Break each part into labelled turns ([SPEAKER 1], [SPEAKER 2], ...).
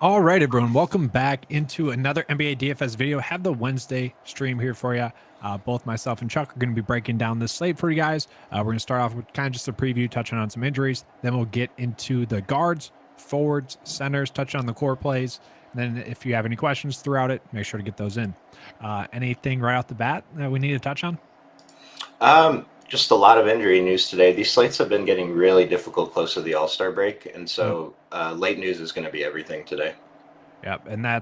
[SPEAKER 1] All right, everyone. Welcome back into another NBA DFS video. Have the Wednesday stream here for you. Both myself and Chuck are going to be breaking down this slate for you guys. We're going to start off with kind of just a preview, touching on some injuries. Then we'll get into the guards, forwards, centers, touch on the core plays. And then if you have any questions throughout it, make sure to get those in. Anything right off the bat that we need to touch on?
[SPEAKER 2] Just a lot of injury news today. These slates have been getting really difficult close to the All-Star break, and
[SPEAKER 1] Yep.
[SPEAKER 2] so late news is going to be everything today.
[SPEAKER 1] Yep. And I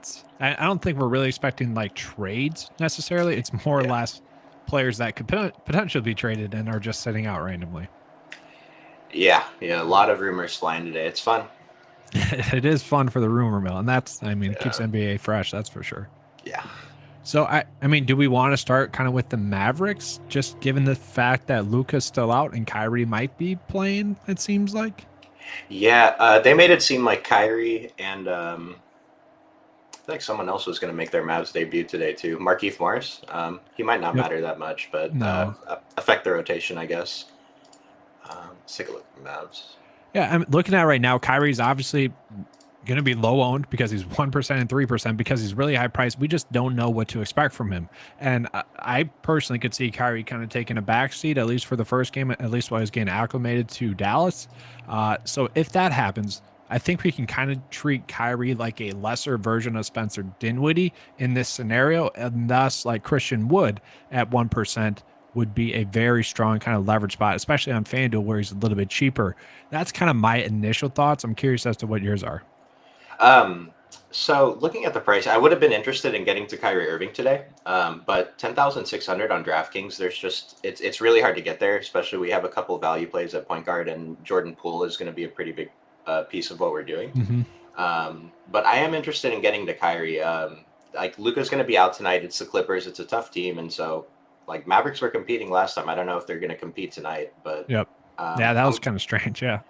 [SPEAKER 1] don't think we're really expecting like trades necessarily. It's more or
[SPEAKER 2] Yeah,
[SPEAKER 1] less players that could potentially be traded and are just sitting out randomly.
[SPEAKER 2] yeah. A lot of rumors flying today. It's fun.
[SPEAKER 1] It is fun for the rumor mill, and it keeps
[SPEAKER 2] Yeah,
[SPEAKER 1] NBA fresh, that's for sure.
[SPEAKER 2] yeah,
[SPEAKER 1] So I mean, do we want to start kind of with the Mavericks, just given the fact that Luka's still out and Kyrie might be playing? It seems like.
[SPEAKER 2] yeah. They made it seem like Kyrie and I think someone else was going to make their Mavs debut today too. Markieff Morris. He might not
[SPEAKER 1] Yep.
[SPEAKER 2] matter that much, but
[SPEAKER 1] No.
[SPEAKER 2] affect the rotation, I guess. Let's take a look at the Mavs.
[SPEAKER 1] Yeah, I'm looking at right now. Kyrie's obviously going to be low owned because he's 1% and 3% because he's really high priced. We just don't know what to expect from him. And I personally could see Kyrie kind of taking a backseat, at least for the first game, at least while he's getting acclimated to Dallas. So if that happens, I think we can kind of treat Kyrie like a lesser version of Spencer Dinwiddie in this scenario, and thus like Christian Wood at 1% would be a very strong kind of leverage spot, especially on FanDuel where he's a little bit cheaper. That's kind of my initial thoughts. I'm curious as to what yours are.
[SPEAKER 2] Um, so looking at the price, I would have been interested in getting to Kyrie Irving today, but 10,600 on DraftKings. It's really hard to get there, especially we have a couple value plays at point guard, and Jordan Poole is going to be a pretty big piece of what we're doing.
[SPEAKER 1] Mm-hmm.
[SPEAKER 2] But I am interested in getting to Kyrie. Like Luka's going to be out tonight. It's the Clippers. It's a tough team, and so like Mavericks were competing last time. I don't know if they're going to compete tonight, but
[SPEAKER 1] Yep. Yeah, that was
[SPEAKER 2] I'm
[SPEAKER 1] kind of strange. Yeah.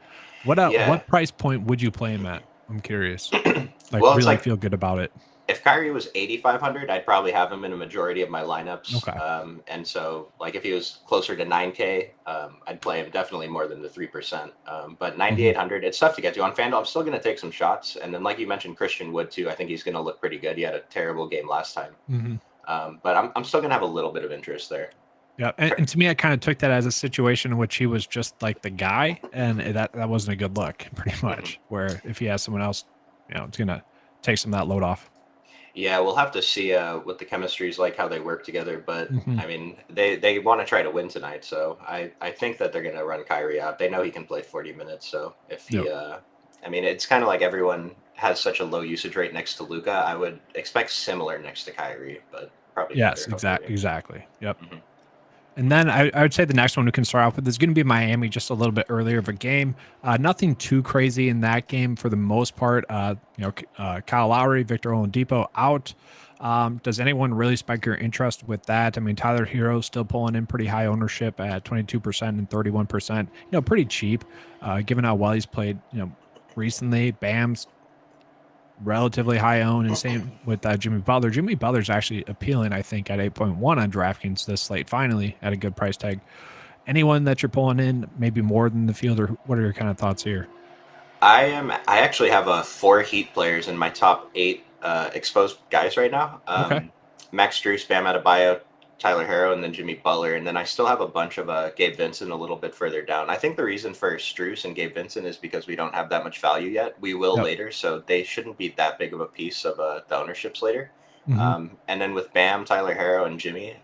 [SPEAKER 2] yeah.
[SPEAKER 1] What price point would you play him at? I'm curious. Like
[SPEAKER 2] Well, it's
[SPEAKER 1] really
[SPEAKER 2] like
[SPEAKER 1] feel good about it.
[SPEAKER 2] if Kyrie was 8,500, I'd probably have him in a majority of my lineups.
[SPEAKER 1] Okay.
[SPEAKER 2] And so, like, if he was closer to 9K, I'd play him definitely more than the 3%. But
[SPEAKER 1] Mm-hmm.
[SPEAKER 2] 9,800, it's tough to get to. On FanDuel, I'm still going to take some shots. And then, like you mentioned, Christian Wood, too. I think he's going to look pretty good. He had a terrible game last time.
[SPEAKER 1] Mm-hmm.
[SPEAKER 2] But I'm still going to have a little bit of interest there.
[SPEAKER 1] Yeah, and to me, I kind of took that as a situation in which he was just like the guy, and that wasn't a good look, pretty
[SPEAKER 2] Mhm.
[SPEAKER 1] much. Where if he has someone else, it's gonna take some of that load off.
[SPEAKER 2] Yeah, we'll have to see what the chemistry is like, how they work together. But
[SPEAKER 1] Mm-hmm.
[SPEAKER 2] I mean, they want to try to win tonight, so I think that they're going to run Kyrie out. They know he can play 40 minutes, so if
[SPEAKER 1] Yep.
[SPEAKER 2] he, I mean, it's kind of like everyone has such a low usage rate next to Luca. I would expect similar next to Kyrie, but probably
[SPEAKER 1] Yes,
[SPEAKER 2] better, hopefully.
[SPEAKER 1] exactly. Yep.
[SPEAKER 2] Hmm.
[SPEAKER 1] And then I would say the next one we can start off with is going to be Miami, just a little bit earlier of a game. Nothing too crazy in that game for the most part. Kyle Lowry, Victor Oladipo out. Does anyone really spike your interest with that? I mean, Tyler Hero still pulling in pretty high ownership at 22% and 31%. Pretty cheap, given how well he's played. Recently, Bam's relatively high owned, and same with Jimmy Butler. Jimmy Butler's actually appealing, I think, at 8.1 on DraftKings this slate, finally at a good price tag. Anyone that you're pulling in, maybe more than the field, or what are your kind of thoughts here?
[SPEAKER 2] I actually have four Heat players in my top eight exposed guys right now.
[SPEAKER 1] Okay.
[SPEAKER 2] Max Strus, Bam Adebayo, Tyler Harrow, and then Jimmy Butler. And then I still have a bunch of Gabe Vincent a little bit further down. I think the reason for Strus and Gabe Vincent is because we don't have that much value yet. We will
[SPEAKER 1] Yep.
[SPEAKER 2] later, so they shouldn't be that big of a piece of the ownerships later.
[SPEAKER 1] Mm-hmm.
[SPEAKER 2] And then with Bam, Tyler Harrow, and Jimmy,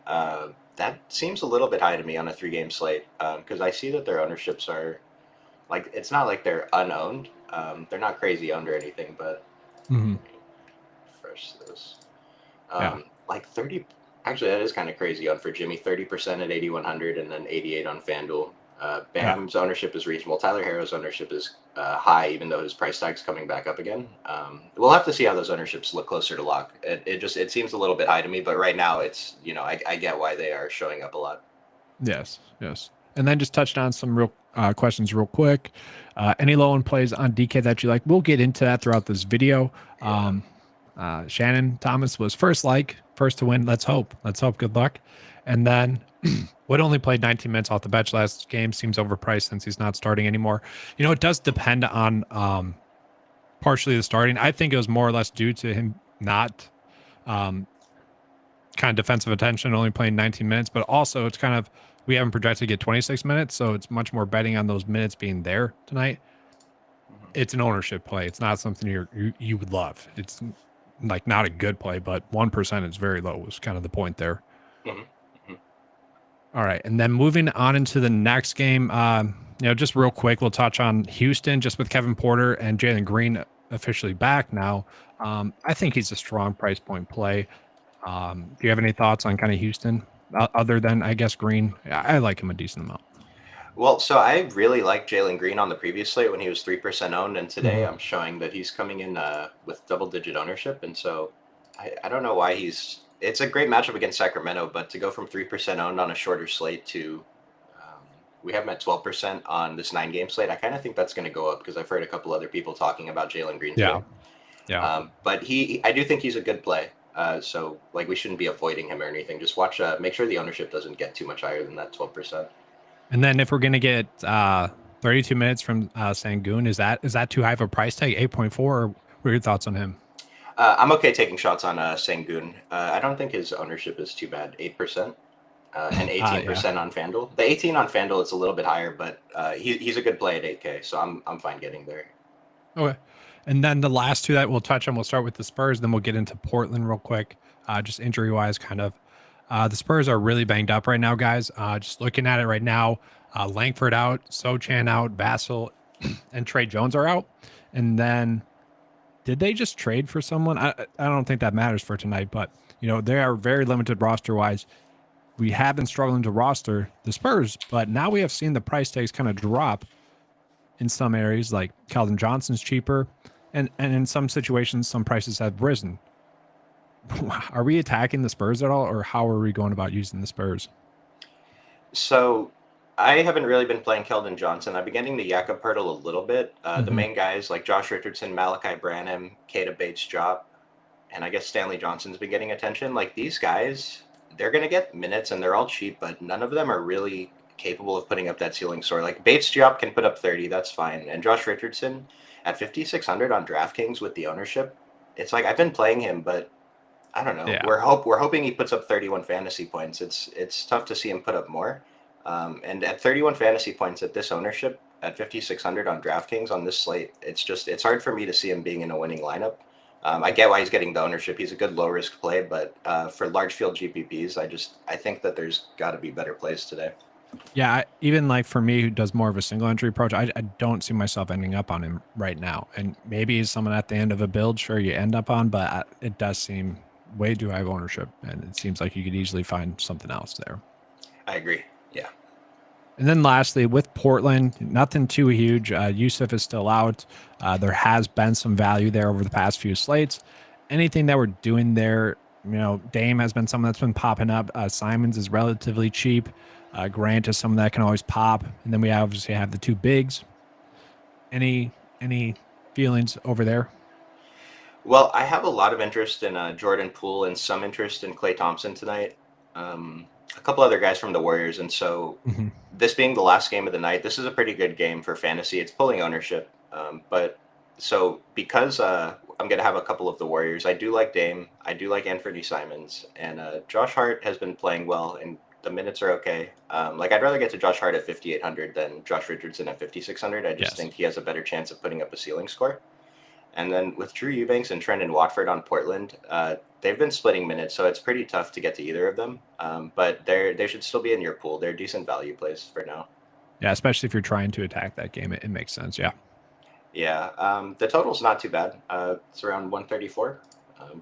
[SPEAKER 2] that seems a little bit high to me on a 3 game slate because I see that their ownerships are like it's not like they're unowned. They're not crazy owned or anything, but
[SPEAKER 1] Mm-hmm.
[SPEAKER 2] fresh this.
[SPEAKER 1] Yeah.
[SPEAKER 2] Like 30. Actually, that is kind of crazy on for Jimmy. 30% at 8,100, and then 88 on FanDuel.
[SPEAKER 1] Yeah.
[SPEAKER 2] Bam's ownership is reasonable. Tyler Harrow's ownership is high, even though his price tag's coming back up again. We'll have to see how those ownerships look closer to lock. It seems a little bit high to me, but right now it's I get why they are showing up a lot.
[SPEAKER 1] Yes. Yes. And then just touched on some real questions real quick. Any low end plays on DK that you like? We'll get into that throughout this video.
[SPEAKER 2] Yeah.
[SPEAKER 1] Shannon Thomas was first to win. Let's hope. Good luck. And then Wood only played 19 minutes off the bench last game. Seems overpriced since he's not starting anymore. It does depend on partially the starting. I think it was more or less due to him not kind of defensive attention, only playing 19 minutes, but also it's kind of, we haven't projected to get 26 minutes, so it's much more betting on those minutes being there tonight. It's an ownership play. It's not something you would love. It's like not a good play, but 1% is very low was kind of the point there. All right, and then moving on into the next game, just real quick, we'll touch on Houston just with Kevin Porter and Jalen Green officially back now. I think he's a strong price point play. Do you have any thoughts on kind of Houston other than, I guess, Green? I like him a decent amount.
[SPEAKER 2] Well, so I really liked Jalen Green on the previous slate when he was 3% owned, and today I'm showing that he's coming in with double-digit ownership, and so I don't know why it's a great matchup against Sacramento, but to go from 3% owned on a shorter slate to we have him at 12% on this 9-game slate, I kind of think that's going to go up because I've heard a couple other people talking about Jalen Green today.
[SPEAKER 1] Yeah.
[SPEAKER 2] But I do think he's a good play. So like we shouldn't be avoiding him or anything. Just watch, make sure the ownership doesn't get too much higher than that 12%.
[SPEAKER 1] And then if we're going to get 32 minutes from Sengun, is that too high of a price tag? 8.4, or what are your thoughts on him?
[SPEAKER 2] I'm okay taking shots on Sengun. I don't think his ownership is too bad, 8%. And 18% on FanDuel. The 18 on FanDuel is a little bit higher, but he's a good play at 8K, so I'm fine getting there.
[SPEAKER 1] Okay. And then the last two that we'll touch on, we'll start with the Spurs, then we'll get into Portland real quick. Just injury-wise, kind of. The Spurs are really banged up right now, guys. Just looking at it right now, Langford out, Sochan out, Vassell, and Trey Jones are out. And then, did they just trade for someone? I don't think that matters for tonight, but they are very limited roster-wise. We have been struggling to roster the Spurs, but now we have seen the price tags kind of drop in some areas, like Keldon Johnson's cheaper, and in some situations, some prices have risen. Are we attacking the Spurs at all, or how are we going about using the Spurs?
[SPEAKER 2] So I haven't really been playing Keldon Johnson. I've been getting the Jakob Poeltl a little bit. The main guys like Josh Richardson, Malachi Branham, Keita Bates-Diop, and I guess Stanley Johnson's been getting attention. Like these guys, they're going to get minutes and they're all cheap, but none of them are really capable of putting up that ceiling score. Like Bates-Diop can put up 30, that's fine. And Josh Richardson at 5,600 on DraftKings with the ownership, it's like I've been playing him, but I don't know. Yeah. We're hoping he puts up 31 fantasy points. It's tough to see him put up more. And at 31 fantasy points at this ownership at 5,600 on DraftKings on this slate, it's hard for me to see him being in a winning lineup. I get why he's getting the ownership. He's a good low risk play, but for large field GPPs, I think that there's got to be better plays today.
[SPEAKER 1] Yeah, even like for me who does more of a single entry approach, I don't see myself ending up on him right now. And maybe he's someone at the end of a build, sure you end up on, but it does seem way too high of ownership, and it seems like you could easily find something else there.
[SPEAKER 2] I agree. Yeah.
[SPEAKER 1] And then lastly, with Portland, nothing too huge. Yusuf is still out. There has been some value there over the past few slates. Anything that we're doing there, Dame has been someone that's been popping up. Simons is relatively cheap. Grant is someone that can always pop. And then we obviously have the two bigs. Any feelings over there?
[SPEAKER 2] Well, I have a lot of interest in Jordan Poole and some interest in Klay Thompson tonight. A couple other guys from the Warriors. And so this being the last game of the night, this is a pretty good game for fantasy. It's pulling ownership. But so because I'm going to have a couple of the Warriors, I do like Dame. I do like Anthony Simons. And Josh Hart has been playing well, and the minutes are okay. I'd rather get to Josh Hart at 5,800 than Josh Richardson at 5,600. I just think he has a better chance of putting up a ceiling score. And then with Drew Eubanks and Trendon Watford on Portland, they've been splitting minutes, so it's pretty tough to get to either of them. But they should still be in your pool. They're decent value plays for now.
[SPEAKER 1] Yeah, especially if you're trying to attack that game, it makes sense. Yeah.
[SPEAKER 2] Yeah. The total's not too bad. It's around 134.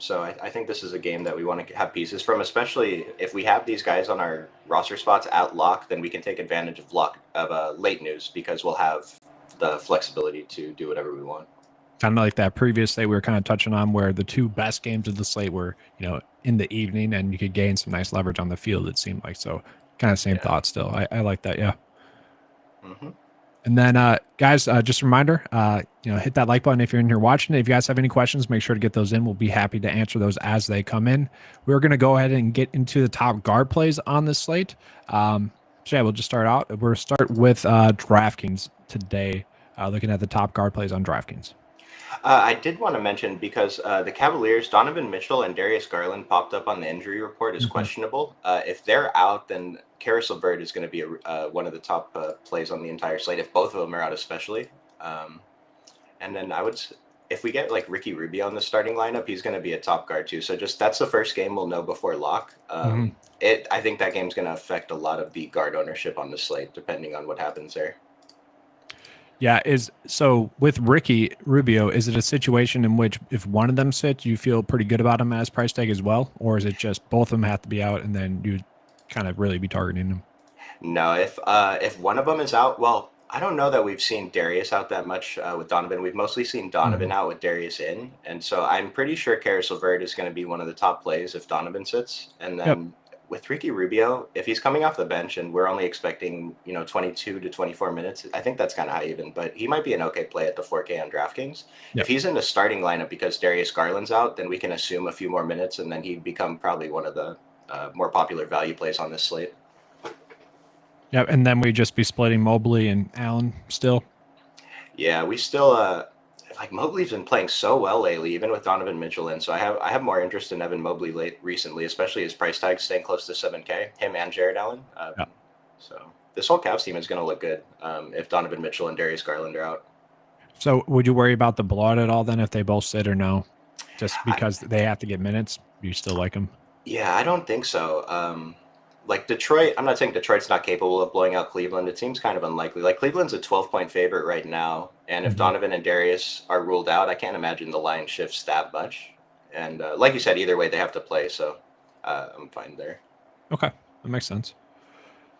[SPEAKER 2] So I think this is a game that we want to have pieces from, especially if we have these guys on our roster spots at lock, then we can take advantage of late news because we'll have the flexibility to do whatever we want.
[SPEAKER 1] Kind of like that previous slate we were kind of touching on where the two best games of the slate were, in the evening, and you could gain some nice leverage on the field, it seemed like. So kind of same thought still. I like that. Yeah. And then guys, just a reminder, hit that like button if you're in here watching it. If you guys have any questions, make sure to get those in. We'll be happy to answer those as they come in. We're going to go ahead and get into the top guard plays on this slate. So yeah, we'll just start out. We'll start with DraftKings today, looking at the top guard plays on DraftKings.
[SPEAKER 2] I did want to mention because the Cavaliers, Donovan Mitchell and Darius Garland popped up on the injury report as
[SPEAKER 1] Mhm.
[SPEAKER 2] questionable. If they're out, then Karis LeVert is going to be one of the top plays on the entire slate. If both of them are out, especially. Um, and then if we get like Ricky Rubio in the starting lineup, he's going to be a top guard too. So just that's the first game we'll know before lock.
[SPEAKER 1] Mhm.
[SPEAKER 2] I think that game's going to affect a lot of the guard ownership on the slate, depending on what happens there.
[SPEAKER 1] Yeah, is so with Ricky Rubio, is it a situation in which if one of them sits, you feel pretty good about him as price tag as well? Or is it just both of them have to be out and then you kind of really be targeting them?
[SPEAKER 2] No, if one of them is out, well, I don't know that we've seen Darius out that much with Donovan. We've mostly seen Donovan
[SPEAKER 1] Mhm.
[SPEAKER 2] out with Darius in, and so I'm pretty sure Karis LeVert is going to be one of the top plays if Donovan sits. And
[SPEAKER 1] Yep.
[SPEAKER 2] then with Ricky Rubio, if he's coming off the bench and we're only expecting 22 to 24 minutes, I think that's kind of high even. But he might be an okay play at the 4K on DraftKings. If
[SPEAKER 1] Yep.
[SPEAKER 2] he's in the starting lineup because Darius Garland's out, then we can assume a few more minutes, and then he'd become probably one of the more popular value plays on this slate.
[SPEAKER 1] Yep. And then we just be splitting Mobley and Allen still.
[SPEAKER 2] Yeah, we still like Mobley's been playing so well lately, even with Donovan Mitchell in. So I have more interest in Evan Mobley recently, especially his price tag staying close to 7K. Him and Jared Allen.
[SPEAKER 1] Yeah.
[SPEAKER 2] So this whole Cavs team is going to look good if Donovan Mitchell and Darius Garland are out.
[SPEAKER 1] So would you worry about the blowout at all then if they both sit or no? Just
[SPEAKER 2] I,
[SPEAKER 1] because they have to get minutes, you still like them?
[SPEAKER 2] yeah, I don't think so. Like Detroit, I'm not saying Detroit's not capable of blowing out Cleveland. It seems kind of unlikely. Like Cleveland's a 12-point favorite right now, and if
[SPEAKER 1] Mhm.
[SPEAKER 2] Donovan and Darius are ruled out, I can't imagine the line shifts that much. And like you said, either way they have to play, so I'm fine there.
[SPEAKER 1] Okay, that makes sense.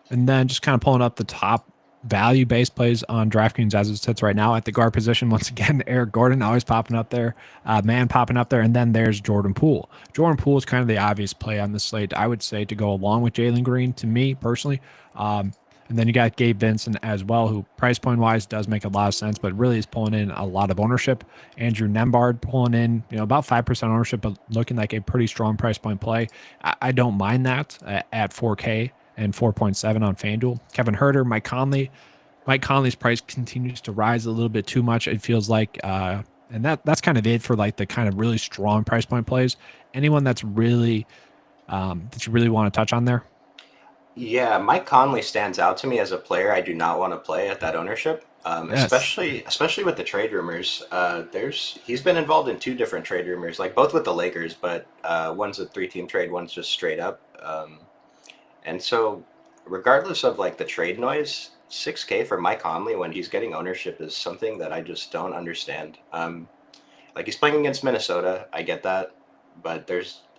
[SPEAKER 1] And then just kind of pulling up the top value based plays on DraftKings as it sits right now at the guard position. Once again, Eric Gordon always popping up there, man popping up there. And then there's Jordan Poole. Jordan Poole is kind of the obvious play on the slate, I would say, to go along with Jalen Green to me personally. And then you got Gabe Vincent as well, who price point wise does make a lot of sense, but really is pulling in a lot of ownership. Andrew Nembhard pulling in, about 5% ownership, but looking like a pretty strong price point play. I don't mind that at 4K and 4.7 on FanDuel. Kevin Herter, Mike Conley. Mike Conley's price continues to rise a little bit too much. It feels like, and that's kind of it for like the kind of really strong price point plays. Anyone that's really that you really want to touch on there?
[SPEAKER 2] Yeah, Mike Conley stands out to me as a player I do not want to play at that ownership.
[SPEAKER 1] Yes.
[SPEAKER 2] Especially with the trade rumors. He's been involved in two different trade rumors, like both with the Lakers, but one's a three-team trade, one's just straight up. And so, regardless of like the trade noise, 6K for Mike Conley when he's getting ownership is something that I just don't understand. Like he's playing against Minnesota, I get that, but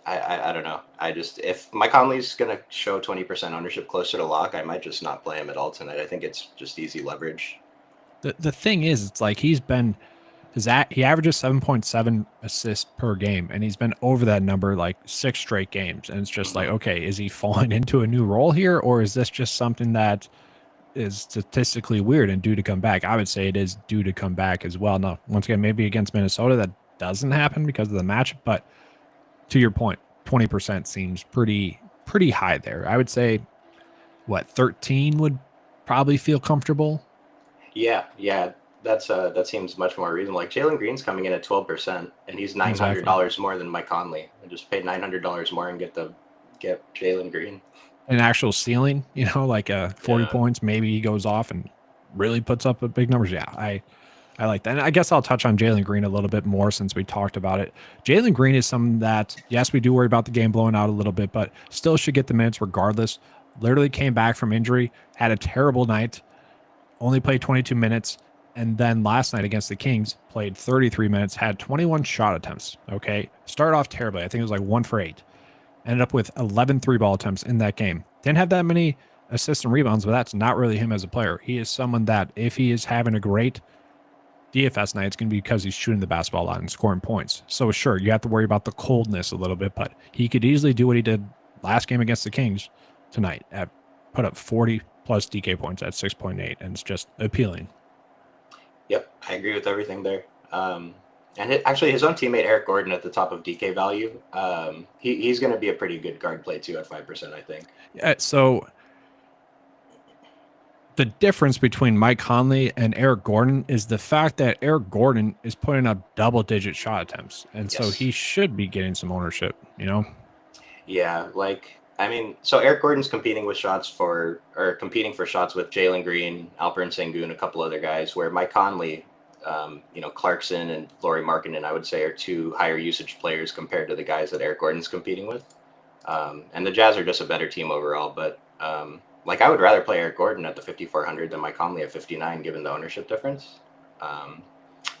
[SPEAKER 2] I don't know. I just if Mike Conley's gonna show 20% ownership closer to lock, I might just not play him at all tonight. I think it's just easy leverage.
[SPEAKER 1] The thing is, it's like he averages 7.7 assists per game, and he's been over that number like 6 straight games. And it's just like,
[SPEAKER 2] Mhm.
[SPEAKER 1] okay, is he falling into a new role here, or is this just something that is statistically weird and due to come back? I would say it is due to come back as well. Now, once again, maybe against Minnesota that doesn't happen because of the match, but to your point, 20% seems pretty high there. I would say what 13 would probably feel comfortable.
[SPEAKER 2] Yeah, that seems much more reasonable. Like Jalen Green's coming in at 12%, and he's nine hundred
[SPEAKER 1] Exactly.
[SPEAKER 2] dollars more than Mike Conley. I just paid $900 more and get Jalen Green.
[SPEAKER 1] An actual ceiling, like 40
[SPEAKER 2] Yeah.
[SPEAKER 1] points, maybe he goes off and really puts up a big numbers. Yeah, I like that. And I guess I'll touch on Jalen Green a little bit more since we talked about it. Jalen Green is someone that, yes, we do worry about the game blowing out a little bit, but still should get the minutes regardless. Literally came back from injury, had a terrible night, only played 22 minutes. And then last night against the Kings, played 33 minutes, had 21 shot attempts. Okay. Started off terribly. I think it was like 1 for 8. Ended up with 11 3-ball attempts in that game. Didn't have that many assists and rebounds, but that's not really him as a player. He is someone that if he is having a great DFS night, it's going to be because he's shooting the basketball a lot and scoring points. So sure, you have to worry about the coldness a little bit, but he could easily do what he did last game against the Kings tonight at put up 40 plus DK points at 6.8, and it's just appealing.
[SPEAKER 2] Yep, I agree with everything there. And actually, his own teammate Eric Gordon at the top of DK value. He's going to be a pretty good guard play too at 5%, I think.
[SPEAKER 1] So the difference between Mike Conley and Eric Gordon is the fact that Eric Gordon is putting up double-digit shot attempts, and so
[SPEAKER 2] Yes.
[SPEAKER 1] he should be getting some ownership.
[SPEAKER 2] Yeah, like I mean, so Eric Gordon's competing for shots with Jalen Green, Alperen Sengun, a couple other guys. Where Mike Conley, Clarkson and Laurie Markkinen, I would say, are two higher usage players compared to the guys that Eric Gordon's competing with. And the Jazz are just a better team overall. But like I would rather play Eric Gordon at the 5,400 than Mike Conley at 59, given the ownership difference.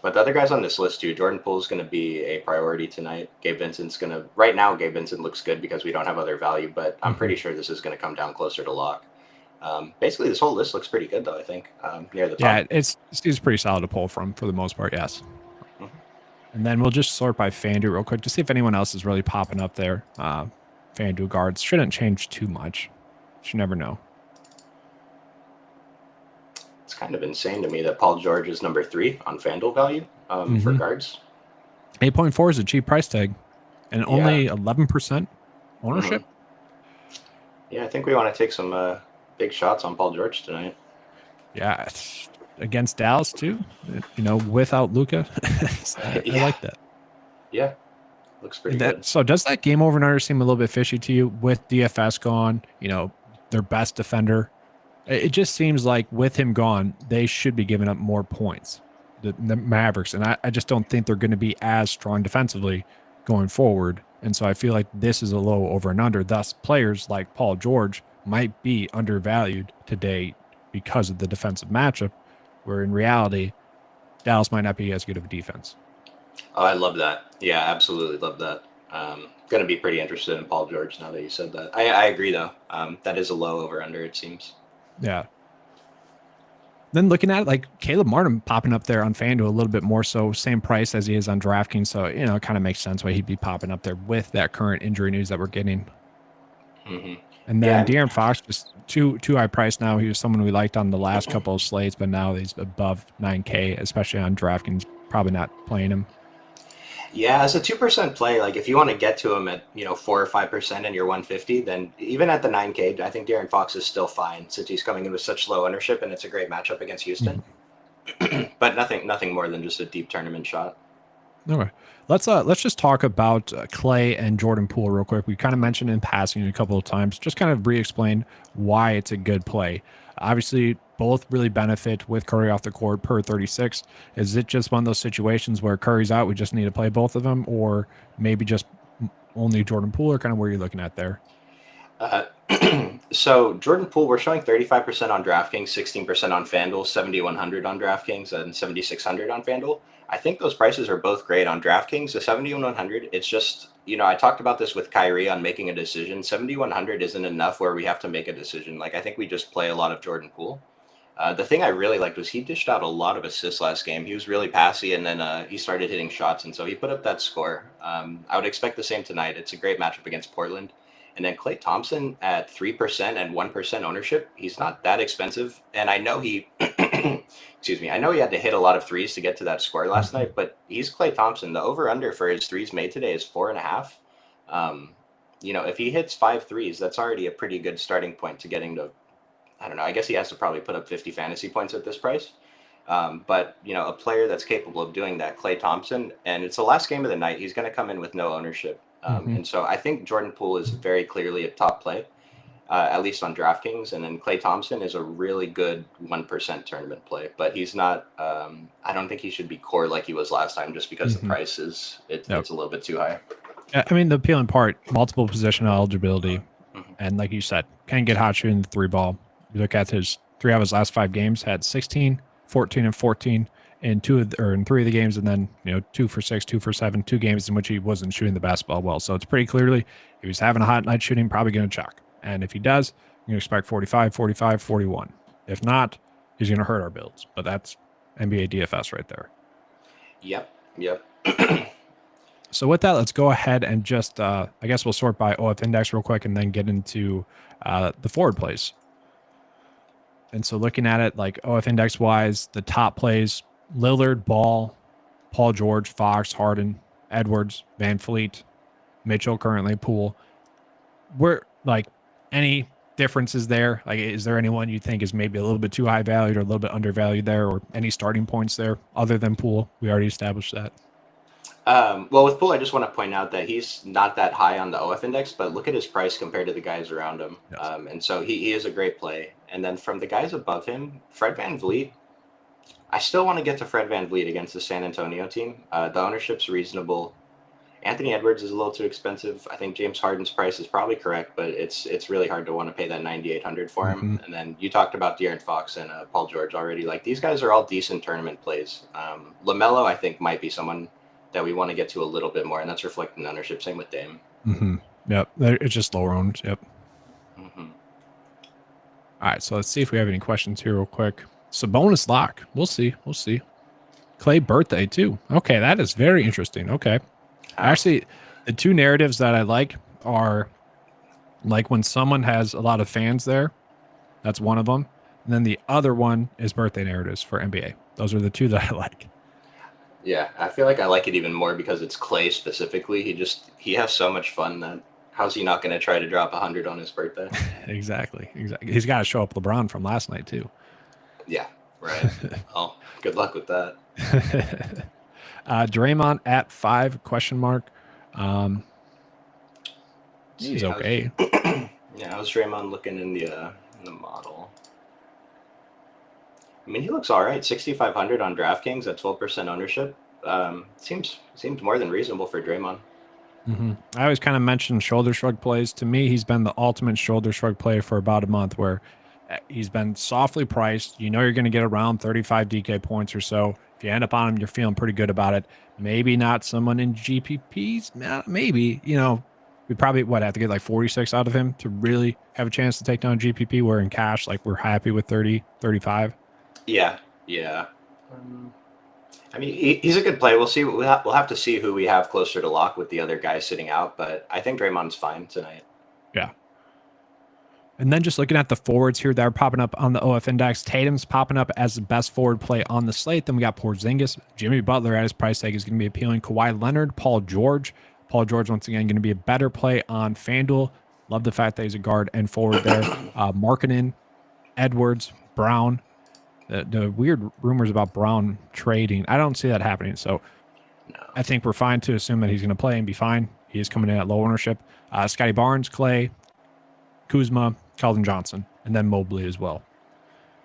[SPEAKER 2] But the other guys on this list too, Jordan Poole's going to be a priority tonight. Gabe Vincent looks good because we don't have other value, but I'm pretty sure this is going to come down closer to lock. Basically, this whole list looks pretty good though. I think near the top.
[SPEAKER 1] Yeah, it's pretty solid to pull from for the most part. Yes. Mm-hmm. And then we'll just sort by FanDuel real quick to see if anyone else is really popping up there. FanDuel guards shouldn't change too much. You never know.
[SPEAKER 2] It's kind of insane to me that Paul George is number 3 on FanDuel value for guards.
[SPEAKER 1] 8.4 is a cheap price tag, and only 11% ownership.
[SPEAKER 2] Yeah, I think we want to take some big shots on Paul George tonight.
[SPEAKER 1] Yeah, against Dallas too. Without Luka, I like that.
[SPEAKER 2] Yeah, looks pretty good.
[SPEAKER 1] So does that game over and under seem a little bit fishy to you with DFS gone? Their best defender. It just seems like with him gone, they should be giving up more points, the Mavericks. And I just don't think they're going to be as strong defensively going forward. And so I feel like this is a low over and under. Thus, players like Paul George might be undervalued today because of the defensive matchup, where in reality, Dallas might not be as good of a defense.
[SPEAKER 2] Oh, I love that. Yeah, absolutely love that. Going to be pretty interested in Paul George now that you said that. I agree, though. That is a low over under, it seems.
[SPEAKER 1] Yeah. Then looking at like Caleb Martin popping up there on FanDuel a little bit more so, same price as he is on DraftKings. So, it kind of makes sense why he'd be popping up there with that current injury news that we're getting.
[SPEAKER 2] Mm-hmm.
[SPEAKER 1] And then De'Aaron Fox, just too high price now. He was someone we liked on the last couple of slates, but now he's above 9K, especially on DraftKings. Probably not playing him.
[SPEAKER 2] Yeah, as a 2% play, like if you want to get to him at 4 or 5% and you're 150, then even at the 9K, I think De'Aaron Fox is still fine since he's coming in with such low ownership and it's a great matchup against Houston. But nothing more than just a deep tournament shot.
[SPEAKER 1] Okay, let's just talk about Clay and Jordan Poole real quick. We kind of mentioned in passing a couple of times. Just kind of re-explain why it's a good play. Obviously, both really benefit with Curry off the court per 36. Is it just one of those situations where Curry's out, we just need to play both of them, or maybe just only Jordan Poole, or kind of where you're looking at there?
[SPEAKER 2] So Jordan Poole, we're showing 35% on DraftKings, 16% on FanDuel, 7,100 on DraftKings, and 7,600 on FanDuel. I think those prices are both great on DraftKings. The 7,100, it's just, I talked about this with Kyrie on making a decision. 7,100 isn't enough where we have to make a decision. Like, I think we just play a lot of Jordan Poole. The thing I really liked was he dished out a lot of assists last game. He was really passy, and then he started hitting shots, and so he put up that score. I would expect the same tonight. It's a great matchup against Portland. And then Klay Thompson at 3% and 1% ownership, he's not that expensive. And I know he, excuse me, I know he had to hit a lot of threes to get to that score last night, but he's Klay Thompson. The over-under for his threes made today is 4.5. If he hits 5 threes, that's already a pretty good starting point to getting to, I don't know, I guess he has to probably put up 50 fantasy points at this price. But, a player that's capable of doing that, Klay Thompson, and it's the last game of the night, he's going to come in with no ownership. And so I think Jordan Poole is very clearly a top play, at least on DraftKings. And then Klay Thompson is a really good 1% tournament play, but he's not, I don't think he should be core like he was last time just because the price is, it's a little bit too high.
[SPEAKER 1] I mean, the appealing part, multiple position eligibility. And like you said, can get hot shooting the 3 ball. You look at his 3 of his last 5 games, had 16, 14, and 14. In 3 of the games, and then 2 for 6, 2 for 7, 2 games in which he wasn't shooting the basketball well. So it's pretty clearly if he's having a hot night shooting, probably going to chuck. And if he does, you can expect 45, 45, 41. If not, he's going to hurt our builds. But that's NBA DFS right there.
[SPEAKER 2] Yep.
[SPEAKER 1] So with that, let's go ahead and just I guess we'll sort by OF index real quick, and then get into the forward plays. And so looking at it like OF index wise, the top plays. Lillard, Ball, Paul George, Fox, Harden, Edwards, Van Fleet, Mitchell, currently Poole. We're like any differences there? Like, is there anyone you think is maybe a little bit too high valued or a little bit undervalued there, or any starting points there other than Poole? We already established that.
[SPEAKER 2] Well, with Poole, I just want to point out that he's not that high on the OF index, but look at his price compared to the guys around him.
[SPEAKER 1] Yes.
[SPEAKER 2] And so he is a great play. And then from the guys above him, Fred VanVleet, I still want to get to Fred VanVleet against the San Antonio team. The ownership's reasonable. Anthony Edwards is a little too expensive. I think James Harden's price is probably correct, but it's really hard to want to pay that 9,800 for him. And then you talked about De'Aaron Fox and Paul George already. Like, these guys are all decent tournament plays. LaMelo, I think, might be someone that we want to get to a little bit more, and that's reflecting ownership. Same with Dame.
[SPEAKER 1] Yep, it's just lower owned. Yep. All right, so let's see if we have any questions here real quick. Sabonis lock. We'll see. Clay birthday too. Okay, that is very interesting. Okay. Actually, the two narratives that I like are like when someone has a lot of fans there. That's one of them. And then the other one is birthday narratives for NBA. Those are the two that I like.
[SPEAKER 2] Yeah, I feel like I like it even more because it's Clay specifically. He has so much fun that how's he not going to try to drop 100 on his birthday?
[SPEAKER 1] Exactly. He's got to show up LeBron from last night too.
[SPEAKER 2] Yeah, right. Oh, good luck with that.
[SPEAKER 1] Draymond at 5 ? He's okay.
[SPEAKER 2] How's Draymond looking in the model? I mean, he looks all right. 6,500 on DraftKings at 12% ownership. Seems more than reasonable for Draymond.
[SPEAKER 1] I always kind of mention shoulder shrug plays. To me, he's been the ultimate shoulder shrug play for about a month, where he's been softly priced. You know you're going to get around 35 DK points or so. If you end up on him, you're feeling pretty good about it. Maybe not someone in GPPs. Maybe, we probably have to get like 46 out of him to really have a chance to take down GPP. Where in cash, like, we're happy with 30, 35.
[SPEAKER 2] Yeah. I mean, he's a good play. We'll see. We'll have to see who we have closer to lock with the other guys sitting out. But I think Draymond's fine tonight.
[SPEAKER 1] Yeah. And then just looking at the forwards here that are popping up on the OF index, Tatum's popping up as the best forward play on the slate. Then we got Porzingis. Jimmy Butler at his price tag is going to be appealing. Kawhi Leonard, Paul George. Paul George, once again, going to be a better play on FanDuel. Love the fact that he's a guard and forward there. Markkanen, Edwards, Brown. The weird rumors about Brown trading, I don't see that happening. So I think we're fine to assume that he's going to play and be fine. He is coming in at low ownership. Scotty Barnes, Clay, Kuzma, Keldon Johnson, and then Mobley as well.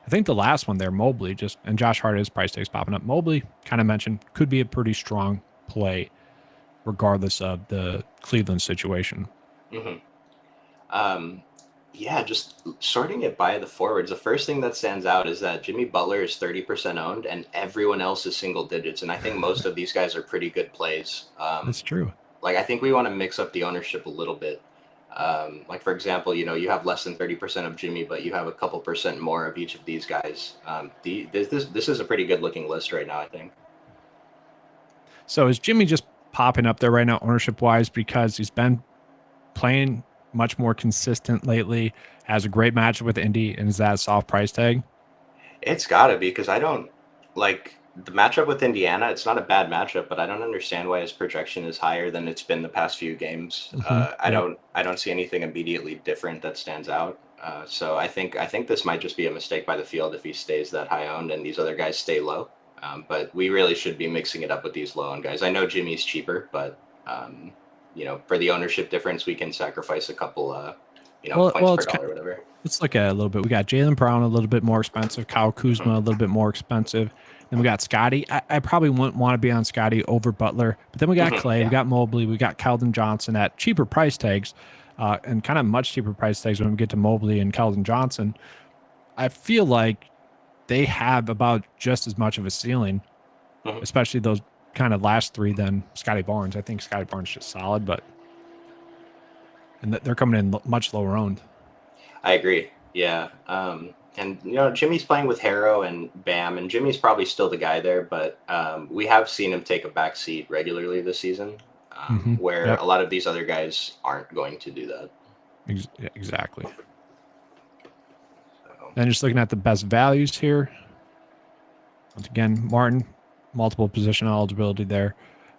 [SPEAKER 1] I think the last one there, Mobley, and Josh Hart, his price tags popping up. Mobley, kind of mentioned, could be a pretty strong play regardless of the Cleveland situation.
[SPEAKER 2] Yeah, just sorting it by the forwards. The first thing that stands out is that Jimmy Butler is 30% owned and everyone else is single digits. And I think most of these guys are pretty good plays.
[SPEAKER 1] That's true.
[SPEAKER 2] Like, I think we want to mix up the ownership a little bit. Like, for example, you have less than 30% of Jimmy, but you have a couple percent more of each of these guys. This is a pretty good looking list right now, I think.
[SPEAKER 1] So is Jimmy just popping up there right now ownership wise because he's been playing much more consistent lately, has a great matchup with Indy, and is that a soft price tag?
[SPEAKER 2] It's gotta be, because I don't like the matchup with Indiana. It's not a bad matchup, but I don't understand why his projection is higher than it's been the past few games. I don't see anything immediately different that stands out. So I think this might just be a mistake by the field if he stays that high owned and these other guys stay low. But we really should be mixing it up with these low owned guys. I know Jimmy's cheaper, but for the ownership difference, we can sacrifice a couple, points per dollar or whatever.
[SPEAKER 1] Let's look at it a little bit. We got Jaylen Brown a little bit more expensive, Kyle Kuzma a little bit more expensive. Then we got Scotty. I probably wouldn't want to be on Scotty over Butler. But then we got Clay, we got Mobley, we got Keldon Johnson at cheaper price tags, and kind of much cheaper price tags when we get to Mobley and Keldon Johnson. I feel like they have about just as much of a ceiling, especially those kind of last three than Scotty Barnes. I think Scotty Barnes is just solid, and they're coming in much lower owned.
[SPEAKER 2] I agree. Yeah. And Jimmy's playing with Harrow and Bam, and Jimmy's probably still the guy there, but we have seen him take a back seat regularly this season, where a lot of these other guys aren't going to do that.
[SPEAKER 1] Exactly. Then just looking at the best values here. Once again, Martin, multiple position eligibility there.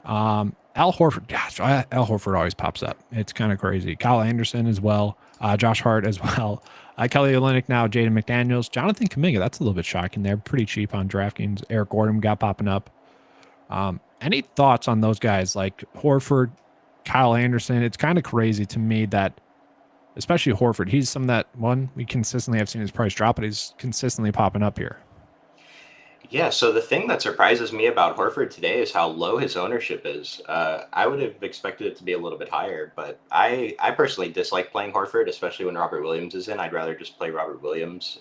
[SPEAKER 1] Al Horford, gosh, Al Horford always pops up. It's kind of crazy. Kyle Anderson as well. Josh Hart as well. Kelly Olynyk now, Jaden McDaniels, Jonathan Kuminga. That's a little bit shocking there. Pretty cheap on DraftKings. Eric Gordon got popping up. Any thoughts on those guys like Horford, Kyle Anderson? It's kind of crazy to me that, especially Horford, he's some that one we consistently have seen his price drop, but he's consistently popping up here.
[SPEAKER 2] Yeah, so the thing that surprises me about Horford today is how low his ownership is. I would have expected it to be a little bit higher, but I personally dislike playing Horford, especially when Robert Williams is in. I'd rather just play Robert Williams.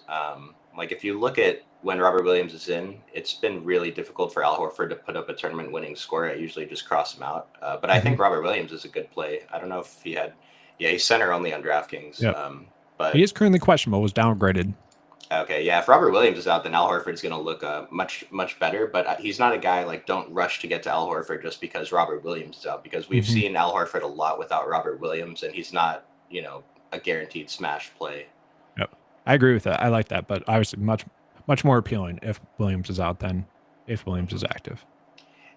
[SPEAKER 2] Like if you look at when Robert Williams is in, it's been really difficult for Al Horford to put up a tournament winning score. I usually just cross him out. But I think Robert Williams is a good play. I don't know if he had, yeah, he's center only on DraftKings.
[SPEAKER 1] Yep.
[SPEAKER 2] But
[SPEAKER 1] he is currently questionable, was downgraded.
[SPEAKER 2] Okay, yeah. If Robert Williams is out, then Al Horford's going to look much better. But he's not a guy like don't rush to get to Al Horford just because Robert Williams is out. Because we've seen Al Horford a lot without Robert Williams, and he's not a guaranteed smash play.
[SPEAKER 1] Yep, I agree with that. I like that, but obviously much more appealing if Williams is out than if Williams is active.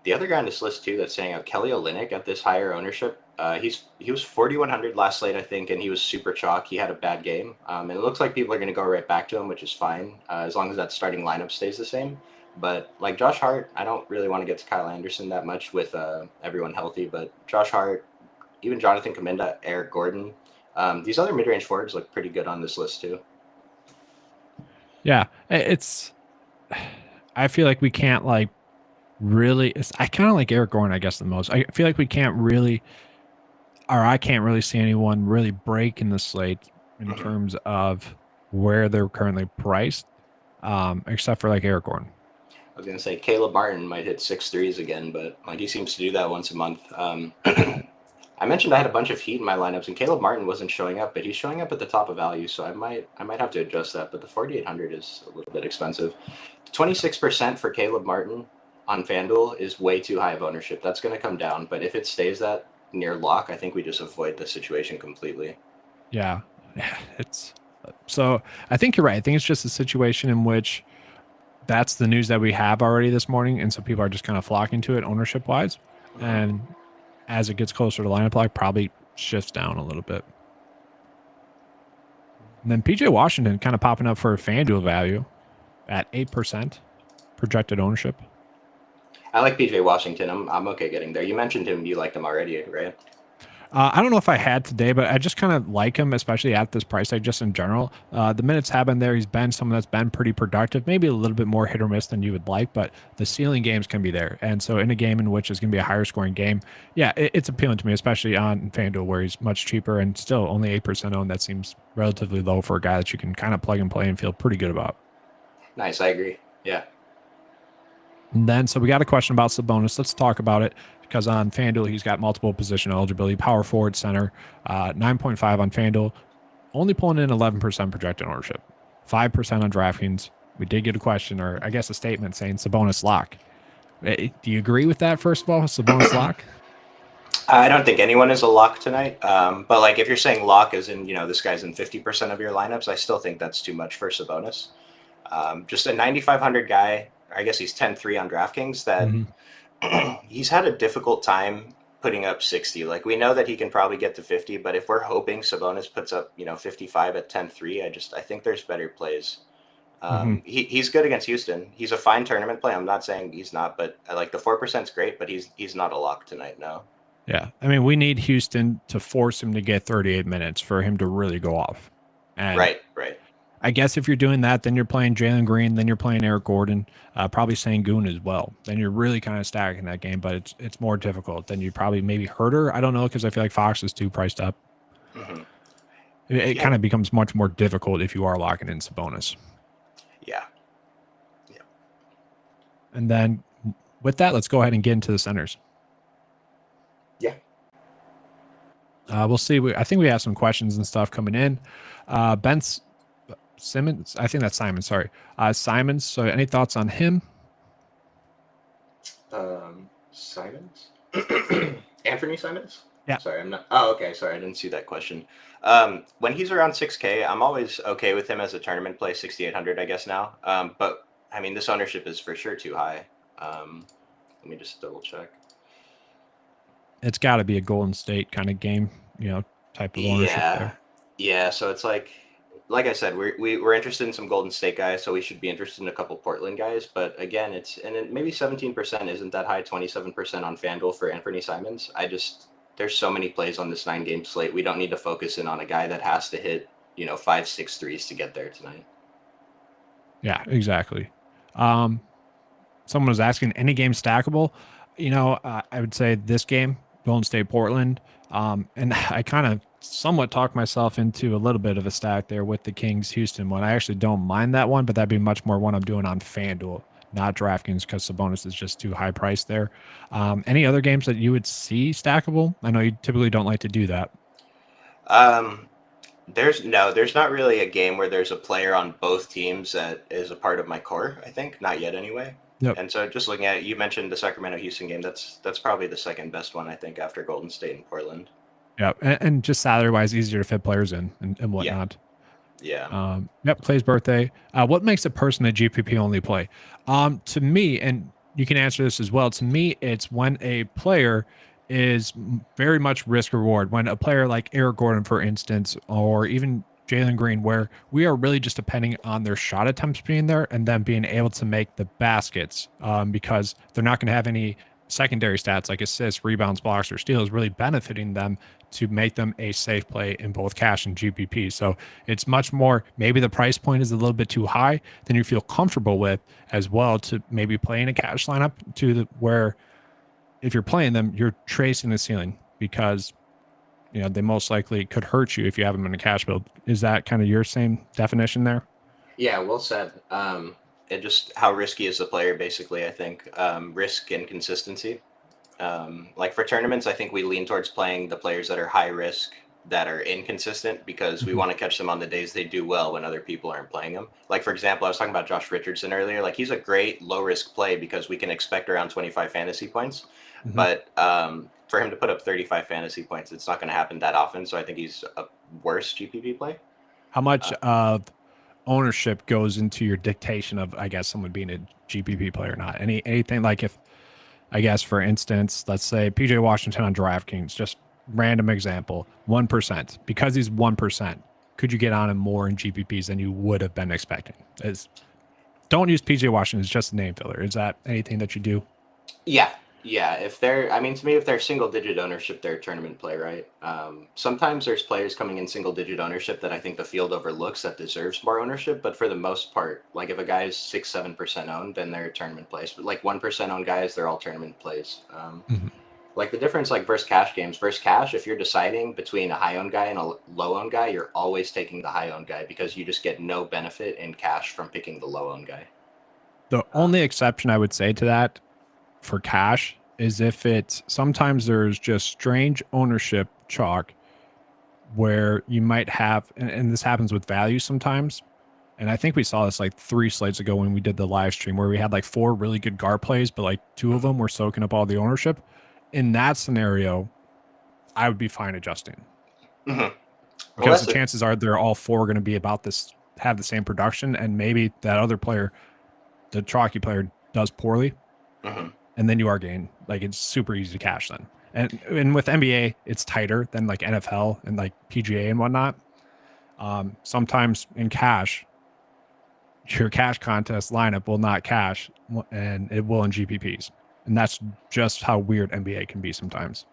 [SPEAKER 2] The other guy on this list too that's saying out Kelly Olynyk at this higher ownership. He was 4,100 last slate, I think, and he was super chalk. He had a bad game, and it looks like people are going to go right back to him, which is fine as long as that starting lineup stays the same. But like Josh Hart, I don't really want to get to Kyle Anderson that much with everyone healthy. But Josh Hart, even Jonathan Kuminga, Eric Gordon, these other mid-range forwards look pretty good on this list too.
[SPEAKER 1] Yeah, I feel like we can't like really. I kind of like Eric Gordon, I guess, the most. I feel like we can't really. Or I can't really see anyone really break in the slate in terms of where they're currently priced, except for like Eric Gordon.
[SPEAKER 2] I was going to say Caleb Martin might hit 6 threes again, but like he seems to do that once a month. I mentioned I had a bunch of heat in my lineups, and Caleb Martin wasn't showing up, but he's showing up at the top of value, so I might have to adjust that. But the 4,800 is a little bit expensive. 26% for Caleb Martin on FanDuel is way too high of ownership. That's going to come down, but if it stays that near lock, I think we just avoid the situation completely.
[SPEAKER 1] Yeah, it's so I think you're right. I think it's just a situation in which that's the news that we have already this morning, and so people are just kind of flocking to it ownership wise. And as it gets closer to lineup lock, probably shifts down a little bit. And then PJ Washington kind of popping up for a FanDuel value at 8% projected ownership.
[SPEAKER 2] I like PJ Washington. I'm okay getting there. You mentioned him. You liked him already, right?
[SPEAKER 1] I don't know if I had today, but I just kind of like him, especially at this price tag, just in general. The minutes have been there. He's been someone that's been pretty productive, maybe a little bit more hit or miss than you would like, but the ceiling games can be there. And so in a game in which it's going to be a higher scoring game, yeah, it's appealing to me, especially on FanDuel where he's much cheaper and still only 8% owned. That seems relatively low for a guy that you can kind of plug and play and feel pretty good about.
[SPEAKER 2] Nice. I agree. Yeah.
[SPEAKER 1] And then, so we got a question about Sabonis. Let's talk about it because on FanDuel, he's got multiple position eligibility, power forward, center, 9.5 on FanDuel, only pulling in 11% projected ownership, 5% on DraftKings. We did get a question, or I guess a statement saying Sabonis lock. Do you agree with that, first of all, Sabonis lock?
[SPEAKER 2] I don't think anyone is a lock tonight. But like if you're saying lock as in, this guy's in 50% of your lineups, I still think that's too much for Sabonis. Just a 9,500 guy. I guess he's 10-3 on DraftKings that he's had a difficult time putting up 60. Like we know that he can probably get to 50, but if we're hoping Sabonis puts up, 55 at 10-3, I think there's better plays. He's good against Houston. He's a fine tournament play. I'm not saying he's not, but I like the 4% is great, but he's not a lock tonight. No.
[SPEAKER 1] Yeah. I mean, we need Houston to force him to get 38 minutes for him to really go off. And
[SPEAKER 2] Right.
[SPEAKER 1] I guess if you're doing that, then you're playing Jalen Green, then you're playing Eric Gordon, probably Sengun as well. Then you're really kind of stacking that game, but it's more difficult. Then you probably maybe Herter. I don't know because I feel like Fox is too priced up. It kind of becomes much more difficult if you are locking in Sabonis.
[SPEAKER 2] Yeah.
[SPEAKER 1] And then with that, let's go ahead and get into the centers.
[SPEAKER 2] Yeah.
[SPEAKER 1] We'll see. I think we have some questions and stuff coming in. Simmons, I think that's Simon. Sorry, Simons. So, any thoughts on him?
[SPEAKER 2] Simons, Anthony Simons.
[SPEAKER 1] Yeah.
[SPEAKER 2] Sorry, I'm not. Oh, okay. Sorry, I didn't see that question. When he's around 6K, I'm always okay with him as a tournament play. 6,800, I guess now. But I mean, this ownership is for sure too high. Let me just double check.
[SPEAKER 1] It's got to be a Golden State kind of game, type of ownership there.
[SPEAKER 2] Yeah, so it's like I said, we're interested in some Golden State guys, so we should be interested in a couple Portland guys. But again, maybe 17% isn't that high, 27% on FanDuel for Anthony Simons. There's so many plays on this 9 game slate. We don't need to focus in on a guy that has to hit, 5, 6 threes to get there tonight.
[SPEAKER 1] Yeah, exactly. Someone was asking any game stackable. I would say this game, Golden State Portland. And I kind of somewhat talked myself into a little bit of a stack there with the Kings Houston one. I actually don't mind that one, but that'd be much more one I'm doing on FanDuel, not DraftKings, because Sabonis is just too high priced there. Any other games that you would see stackable? I know you typically don't like to do that.
[SPEAKER 2] Um, there's not really a game where there's a player on both teams that is a part of my core. I think not yet, anyway.
[SPEAKER 1] Yep.
[SPEAKER 2] And so, just looking at it, you mentioned the Sacramento Houston game. That's probably the second best one, I think, after Golden State and Portland.
[SPEAKER 1] Yeah, and just salary wise, easier to fit players in and
[SPEAKER 2] Yeah,
[SPEAKER 1] whatnot.
[SPEAKER 2] yeah.
[SPEAKER 1] Yep, Clay's birthday. What makes a person a GPP only play? To me, and you can answer this as well. To me, it's when a player is very much risk reward. When a player like Eric Gordon, for instance, or even Jalen Green, where we are really just depending on their shot attempts being there and then being able to make the baskets, because they're not going to have any secondary stats like assists, rebounds, blocks, or steals really benefiting them to make them a safe play in both cash and GPP. So it's much more, maybe the price point is a little bit too high than you feel comfortable with as well to maybe play in a cash lineup where if you're playing them, you're tracing the ceiling because they most likely could hurt you if you have them in a cash build. Is that kind of your same definition there?
[SPEAKER 2] Yeah, well said. And just how risky is the player, basically, I think. Risk and consistency. Like for tournaments, I think we lean towards playing the players that are high risk, that are inconsistent, because we
[SPEAKER 1] Mhm.
[SPEAKER 2] want to catch them on the days they do well when other people aren't playing them. Like, for example, I was talking about Josh Richardson earlier. Like, he's a great low risk play because we can expect around 25 fantasy points.
[SPEAKER 1] Mhm.
[SPEAKER 2] But for him to put up 35 fantasy points, it's not going to happen that often. So I think he's a worse GPP play.
[SPEAKER 1] How much
[SPEAKER 2] Uh,
[SPEAKER 1] of ownership goes into your dictation of, I guess, someone being a GPP player or not? Anything like if, I guess, for instance, let's say PJ Washington on DraftKings, just random example, 1%. Because he's 1%, could you get on him more in GPPs than you would have been expecting? Don't use PJ Washington as just a name filler. Is that anything that you do?
[SPEAKER 2] Yeah, yeah. I mean, to me, if they're single digit ownership, they're a tournament play, right? Sometimes there's players coming in single digit ownership that I think the field overlooks that deserves more ownership. But for the most part, like if a guy is 6, 7% owned, then they're tournament plays. But like 1% owned guys, they're all tournament plays.
[SPEAKER 1] Mhm.
[SPEAKER 2] Like the difference, like versus cash games, versus cash, if you're deciding between a high owned guy and a low owned guy, you're always taking the high owned guy because you just get no benefit in cash from picking the low owned guy.
[SPEAKER 1] The
[SPEAKER 2] Um,
[SPEAKER 1] only exception I would say to that for cash is if it's sometimes there's just strange ownership chalk where you might have, and this happens with value sometimes. And I think we saw this like 3 slates ago when we did the live stream where we had like 4 really good guard plays, but like 2 of them were soaking up all the ownership. In that scenario, I would be fine adjusting
[SPEAKER 2] mhm. Well,
[SPEAKER 1] because the
[SPEAKER 2] that's it.
[SPEAKER 1] chances are they're all 4 going to be about this, have the same production. And maybe that other player, the chalky player, does poorly.
[SPEAKER 2] Mhm.
[SPEAKER 1] And then you are gain. Like it's super easy to cash then. And with NBA, it's tighter than like NFL and like PGA and whatnot. Sometimes in cash, your cash contest lineup will not cash and it will in GPPs. And that's just how weird NBA can be sometimes.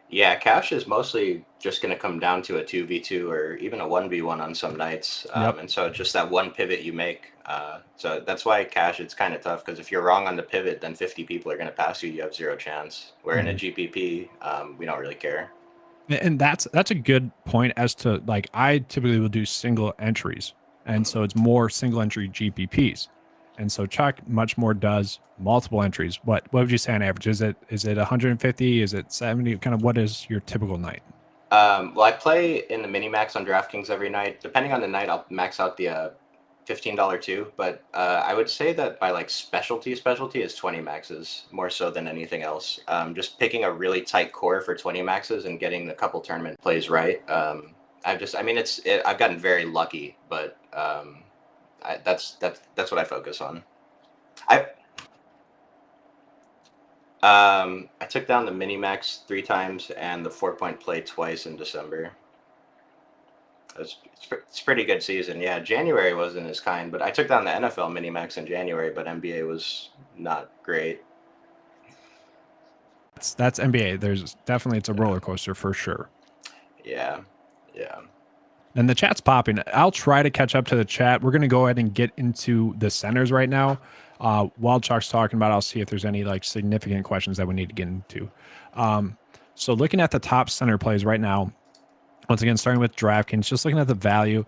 [SPEAKER 2] Yeah, cash is mostly just going to come down to a 2v2 or even a 1v1 on some nights.
[SPEAKER 1] Yep.
[SPEAKER 2] And so just that one pivot you make. So that's why cash, it's kind of tough because if you're wrong on the pivot, then 50 people are going to pass you. You have zero chance. Where in a
[SPEAKER 1] Mhm.
[SPEAKER 2] GPP, we don't really care.
[SPEAKER 1] And that's a good point as to like I typically will do single entries. And
[SPEAKER 2] Mhm.
[SPEAKER 1] so it's more single entry GPPs. And so Chuck much more does multiple entries. What would you say on average? Is it 150? Is it 70? Kind of what is your typical night?
[SPEAKER 2] Well, I play in the mini max on DraftKings every night. Depending on the night, I'll max out the $15 too. But I would say that my like specialty is 20 maxes more so than anything else. Just picking a really tight core for 20 maxes and getting a couple tournament plays right. I mean, I've gotten very lucky, but that's what I focus on. I I took down the mini max 3 times and the 4 point play twice in December. It's a pretty good season. Yeah, January wasn't as kind, but I took down the NFL minimax in January, but NBA was not great.
[SPEAKER 1] That's NBA. There's definitely, it's a roller coaster for sure.
[SPEAKER 2] Yeah, yeah.
[SPEAKER 1] And the chat's popping. I'll try to catch up to the chat. We're going to go ahead and get into the centers right now. While Chuck's talking about, I'll see if there's any like significant questions that we need to get into. So looking at the top center plays right now, once again, starting with DraftKings, just looking at the value.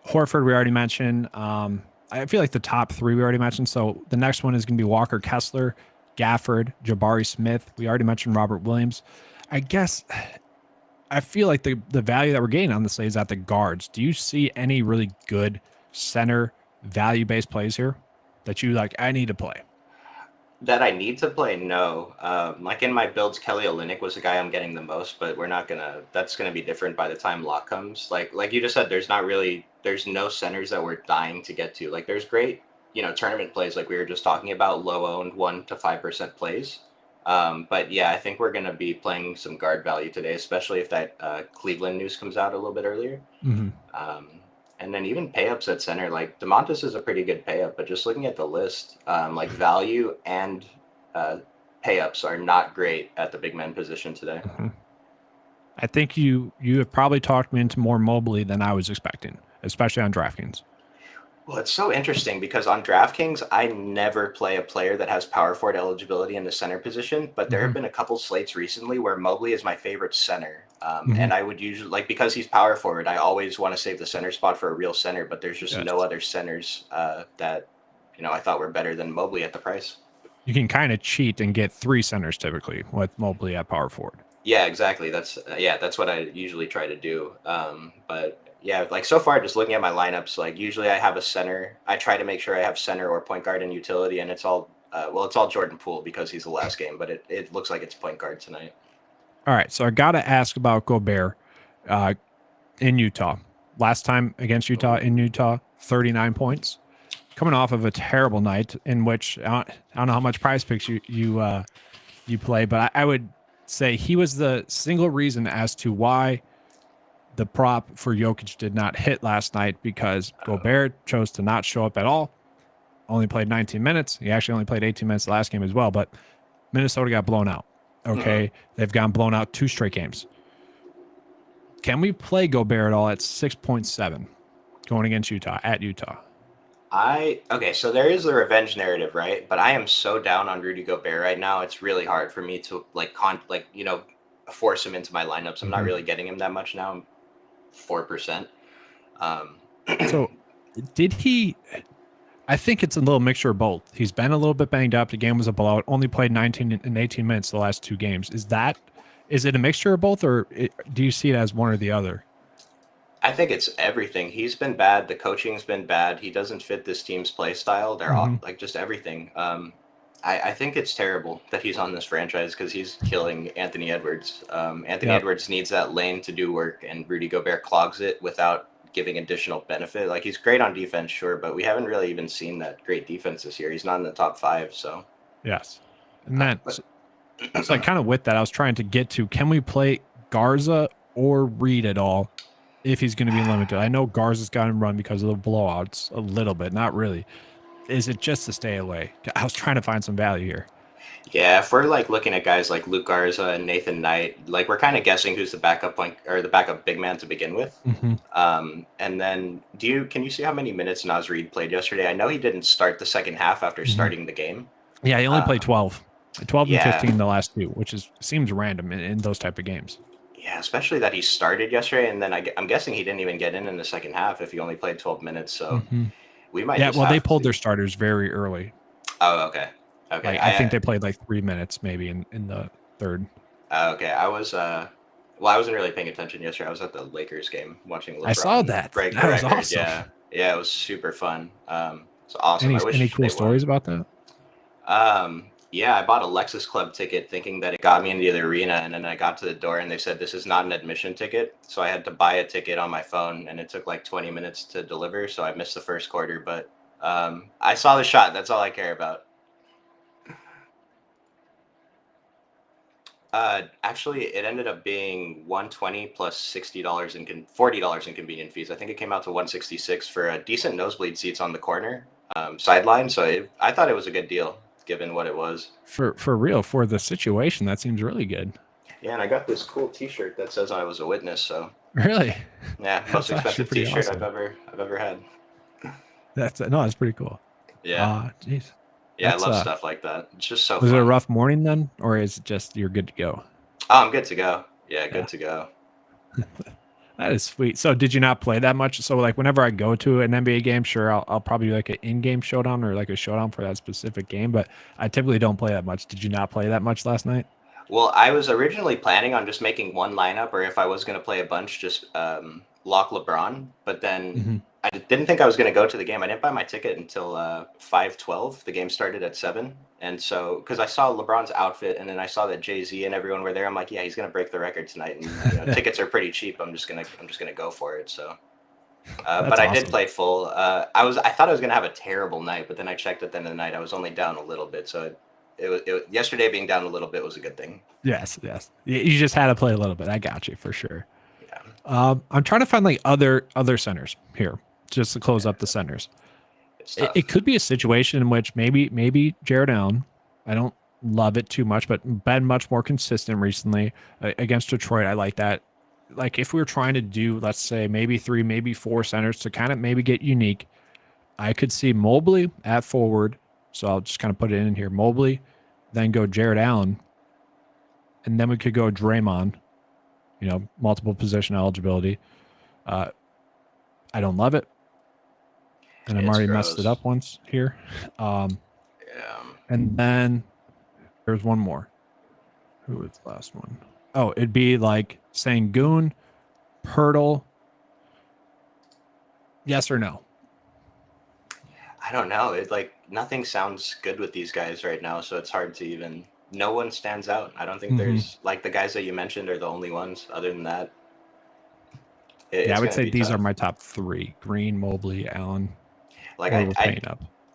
[SPEAKER 1] Horford, we already mentioned. I feel like the top three we already mentioned. So the next one is going to be Walker Kessler, Gafford, Jabari Smith. We already mentioned Robert Williams. I guess I feel like the value that we're getting on this slate is at the guards. Do you see any really good center value based plays here that you like? I need to play.
[SPEAKER 2] That I need to play, no. Like in my builds, Kelly Olynyk was the guy I'm getting the most, but we're not gonna. That's gonna be different by the time lock comes. Like you just said, there's no centers that we're dying to get to. Like there's great, tournament plays like we were just talking about, low owned 1 to 5% plays. But yeah, I think we're gonna be playing some guard value today, especially if that Cleveland news comes out a little bit earlier.
[SPEAKER 1] Mm-hmm.
[SPEAKER 2] And then even payups at center, like DeMontis is a pretty good payup, but just looking at the list, like value and payups are not great at the big man position today.
[SPEAKER 1] Mm-hmm. I think you have probably talked me into more Mobley than I was expecting, especially on DraftKings.
[SPEAKER 2] Well, it's so interesting because on DraftKings, I never play a player that has power forward eligibility in the center position, but there have been a couple slates recently where Mobley is my favorite center. And I would usually, like, because he's power forward, I always want to save the center spot for a real center, but there's just no other centers that, I thought were better than Mobley at the price.
[SPEAKER 1] You can kind of cheat and get 3 centers typically with Mobley at power forward.
[SPEAKER 2] Yeah, exactly. That's what I usually try to do. But yeah, like so far, just looking at my lineups, like usually I have a center. I try to make sure I have center or point guard in utility, and it's all it's all Jordan Poole because he's the last game, but it looks like it's point guard tonight.
[SPEAKER 1] All right, so I got to ask about Gobert in Utah. Last time against Utah in Utah, 39 points. Coming off of a terrible night in which I don't know how much prize picks you play, but I would say he was the single reason as to why the prop for Jokic did not hit last night, because Gobert chose to not show up at all. Only played 19 minutes. He actually only played 18 minutes the last game as well, but Minnesota got blown out. Okay. They've gotten blown out 2 straight games. Can we play Gobert at all at 6.7 going against Utah at Utah?
[SPEAKER 2] So there is the revenge narrative, right? But I am so down on Rudy Gobert right now. It's really hard for me to force him into my lineups. I'm not really getting him that much now. I'm 4%.
[SPEAKER 1] So did he? I think it's a little mixture of both. He's been a little bit banged up. The game was a blowout. Only played 19 and 18 minutes the last 2 games. Is it a mixture of both, or do you see it as one or the other?
[SPEAKER 2] I think it's everything. He's been bad. The coaching's been bad. He doesn't fit this team's play style. They're all like just everything. I think it's terrible that he's on this franchise because he's killing Anthony Edwards. Anthony Edwards needs that lane to do work, and Rudy Gobert clogs it without giving additional benefit. Like, he's great on defense, sure, but we haven't really even seen that great defense this year. He's not in the top 5, so.
[SPEAKER 1] Yes. And so like kind of with that, I was trying to get to, can we play Garza or Reed at all if he's going to be limited? I know Garza's got him run because of the blowouts a little bit, not really. Is it just to stay away? I was trying to find some value here.
[SPEAKER 2] Yeah, if we're like looking at guys like Luke Garza and Nathan Knight, like we're kind of guessing who's the backup point or the backup big man to begin with. And then can you see how many minutes Naz Reid played yesterday? I know he didn't start the second half after starting the game.
[SPEAKER 1] Yeah, he only played 12 and 15 the last 2, which seems random in those type of games.
[SPEAKER 2] Yeah, especially that he started yesterday, and then I'm guessing he didn't even get in the second half if he only played 12 minutes. So we might.
[SPEAKER 1] Yeah, well, they pulled their starters very early.
[SPEAKER 2] Oh, okay. Okay.
[SPEAKER 1] Like, I think they played like 3 minutes maybe in the third.
[SPEAKER 2] Okay. I wasn't really paying attention yesterday. I was at the Lakers game watching LeBron.
[SPEAKER 1] I saw that.
[SPEAKER 2] Break
[SPEAKER 1] that was
[SPEAKER 2] record.
[SPEAKER 1] awesome.
[SPEAKER 2] Yeah, it was super fun. It's awesome.
[SPEAKER 1] Any cool stories about that?
[SPEAKER 2] Yeah, I bought a Lexus Club ticket thinking that it got me into the arena, and then I got to the door and they said this is not an admission ticket. So I had to buy a ticket on my phone, and it took like 20 minutes to deliver. So I missed the first quarter, but I saw the shot. That's all I care about. Actually, it ended up being 120 plus $60 and $40 in convenient fees. I think it came out to 166 for a decent nosebleed seats on the corner sideline. So I thought it was a good deal given what it was.
[SPEAKER 1] For real, for the situation, that seems really good.
[SPEAKER 2] Yeah, and I got this cool T-shirt that says I was a witness. So
[SPEAKER 1] Really,
[SPEAKER 2] yeah, most expensive T-shirt I've ever had.
[SPEAKER 1] That's pretty cool.
[SPEAKER 2] Yeah,
[SPEAKER 1] Jeez.
[SPEAKER 2] Yeah, I love stuff like that. It's just so
[SPEAKER 1] Was
[SPEAKER 2] fun.
[SPEAKER 1] it a rough morning then, or is it just you're good to go?
[SPEAKER 2] Oh, I'm good to go. Yeah, good to go.
[SPEAKER 1] That is sweet. So did you not play that much? So like whenever I go to an NBA game, sure, I'll probably do like an in-game showdown or like a showdown for that specific game, but I typically don't play that much. Did you not play that much last night?
[SPEAKER 2] Well, I was originally planning on just making one lineup, or if I was going to play a bunch, just lock LeBron. But then I didn't think I was going to go to the game. I didn't buy my ticket until 5:12. The game started at 7. And so, because I saw LeBron's outfit, and then I saw that Jay-Z and everyone were there, I'm like, yeah, he's going to break the record tonight. And tickets are pretty cheap. I'm just gonna go for it. So, but I did play full. I thought I was going to have a terrible night, but then I checked at the end of the night. I was only down a little bit. So yesterday being down a little bit was a good thing.
[SPEAKER 1] Yes. You just had to play a little bit. I got you for sure.
[SPEAKER 2] Yeah.
[SPEAKER 1] I'm trying to find like other centers here just to close up the centers. It could be a situation in which maybe Jared Allen. I don't love it too much, but been much more consistent recently against Detroit. I like that. Like if we were trying to do, let's say maybe 3, maybe 4 centers to kind of maybe get unique, I could see Mobley at forward. So I'll just kind of put it in here. Mobley, then go Jared Allen, and then we could go Draymond. Multiple position eligibility. I don't love it. And I'm already messed it up once here.
[SPEAKER 2] Yeah.
[SPEAKER 1] And then there's one more. Who was the last one? Oh, it'd be like Sengun, Pirtle. Yes or no?
[SPEAKER 2] I don't know. It nothing sounds good with these guys right now, so it's hard to even. No one stands out. I don't think there's the guys that you mentioned are the only ones. Other than that,
[SPEAKER 1] I would say these are my top 3: Green, Mobley, Allen.
[SPEAKER 2] I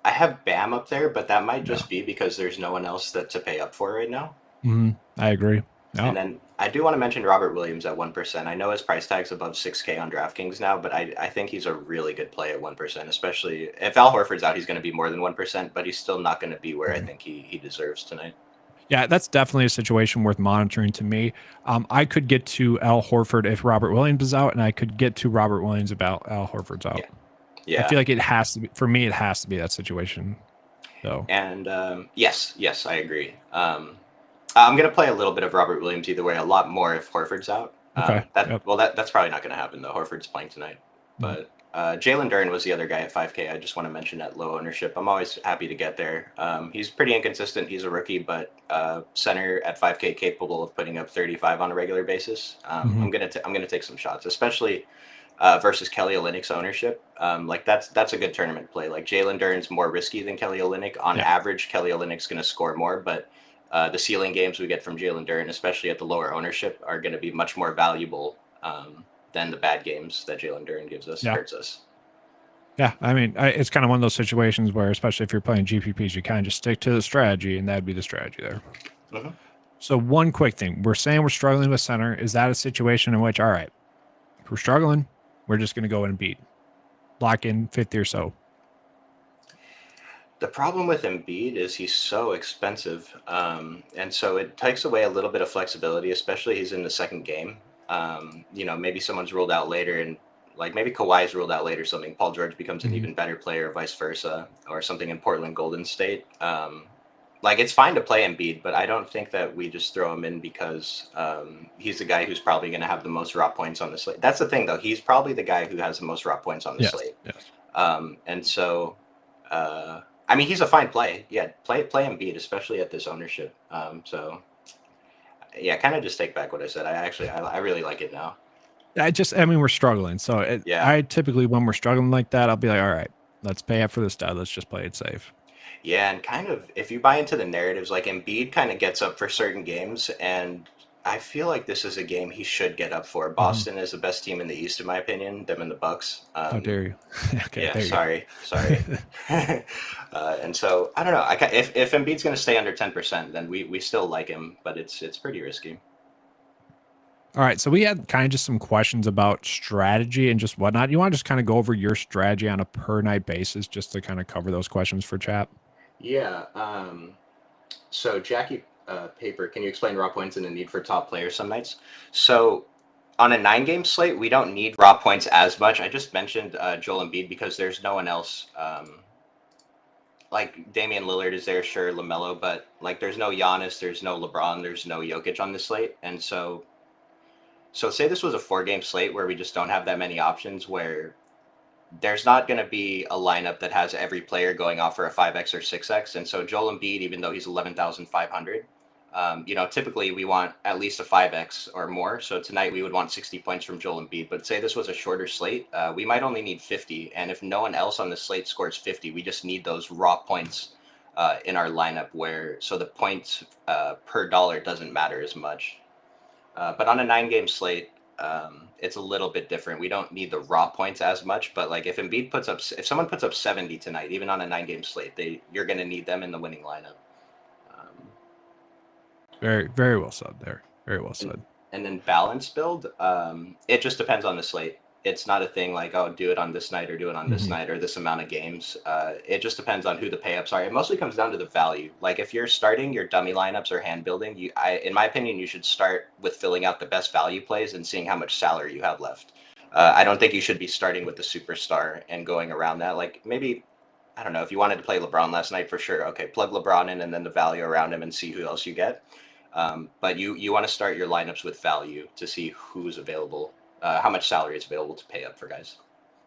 [SPEAKER 2] have Bam up there, but that might just be because there's no one else to pay up for right now.
[SPEAKER 1] I agree.
[SPEAKER 2] And then I do want to mention Robert Williams at 1%. I know his price tag's above 6K on DraftKings now, but I think he's a really good play at 1%, especially if Al Horford's out, he's going to be more than 1%, but he's still not going to be where I think he deserves tonight.
[SPEAKER 1] Yeah, that's definitely a situation worth monitoring to me. I could get to Al Horford if Robert Williams is out, and I could get to Robert Williams about Al Horford's out.
[SPEAKER 2] Yeah.
[SPEAKER 1] I feel like it has to be, for me, it has to be that situation. So.
[SPEAKER 2] And yes, I agree. I'm going to play a little bit of Robert Williams either way, a lot more if Horford's out.
[SPEAKER 1] Okay.
[SPEAKER 2] That's probably not going to happen, though. Horford's playing tonight. But Jalen Duren was the other guy at 5K. I just want to mention at low ownership. I'm always happy to get there. He's pretty inconsistent. He's a rookie, but center at 5K capable of putting up 35 on a regular basis. I'm gonna take some shots, especially versus Kelly Olynyk's ownership. That's a good tournament play. Like Jalen Duren's more risky than Kelly Olynyk. On average, Kelly Olynyk's going to score more, but the ceiling games we get from Jalen Duren, especially at the lower ownership, are going to be much more valuable than the bad games that Jalen Duren gives us, hurts us.
[SPEAKER 1] Yeah, I mean, it's kind of one of those situations where, especially if you're playing GPPs, you kind of just stick to the strategy, and that'd be the strategy there. So one quick thing. We're saying we're struggling with center. Is that a situation in which, all right, if we're struggling, we're just going to go and lock in 50 or so?
[SPEAKER 2] The problem with Embiid is he's so expensive, and so it takes away a little bit of flexibility, especially he's in the second game. Maybe someone's ruled out later, and maybe Kawhi's ruled out later, something. Paul George becomes an even better player, vice versa, or something in Portland, Golden State. It's fine to play Embiid, but I don't think that we just throw him in because he's the guy who's probably going to have the most raw points on the slate. That's the thing, though. He's probably the guy who has the most raw points on the slate.
[SPEAKER 1] Yes.
[SPEAKER 2] And so, he's a fine play. Yeah, play Embiid, especially at this ownership. Kind of just take back what I said. I really like it now.
[SPEAKER 1] We're struggling. So I typically, when we're struggling like that, I'll be like, all right, let's pay up for the stud. Let's just play it safe.
[SPEAKER 2] Yeah, and kind of if you buy into the narratives, like Embiid kind of gets up for certain games, and I feel like this is a game he should get up for. Boston is the best team in the East, in my opinion. Them and the Bucks.
[SPEAKER 1] How dare you? Okay,
[SPEAKER 2] Yeah,
[SPEAKER 1] there you
[SPEAKER 2] sorry.
[SPEAKER 1] go.
[SPEAKER 2] And so I don't know. If Embiid's going to stay under 10%, then we still like him, but it's pretty risky.
[SPEAKER 1] All right, so we had kind of just some questions about strategy and just whatnot. You want to just kind of go over your strategy on a per night basis, just to kind of cover those questions for chat?
[SPEAKER 2] Yeah. So Jackie Paper, can you explain raw points and the need for top players some nights? So on a 9-game slate, we don't need raw points as much. I just mentioned Joel Embiid because there's no one else. Like Damian Lillard is there, sure, LaMelo, but like there's no Giannis, there's no LeBron, there's no Jokic on this slate, and so say this was a 4-game slate where we just don't have that many options, where there's not going to be a lineup that has every player going off for a 5x or 6x. And so Joel Embiid, even though he's 11,500, typically we want at least a 5x or more. So tonight we would want 60 points from Joel Embiid. But say this was a shorter slate, we might only need 50. And if no one else on the slate scores 50, we just need those raw points in our lineup, so the points per dollar doesn't matter as much. But on a 9-game slate, it's a little bit different. We don't need the raw points as much, but like if someone puts up 70 tonight, even on a 9-game slate, you're going to need them in the winning lineup.
[SPEAKER 1] Very, very well said there. Very well said.
[SPEAKER 2] And then balance build, it just depends on the slate. It's not a thing like, oh, do it on this night or do it on this night or this amount of games. It just depends on who the payups are. It mostly comes down to the value. Like if you're starting your dummy lineups or hand building, in my opinion, you should start with filling out the best value plays and seeing how much salary you have left. I don't think you should be starting with the superstar and going around that. Like maybe, I don't know, if you wanted to play LeBron last night, for sure. Okay, plug LeBron in and then the value around him and see who else you get. But you want to start your lineups with value to see who's available, how much salary is available to pay up for guys,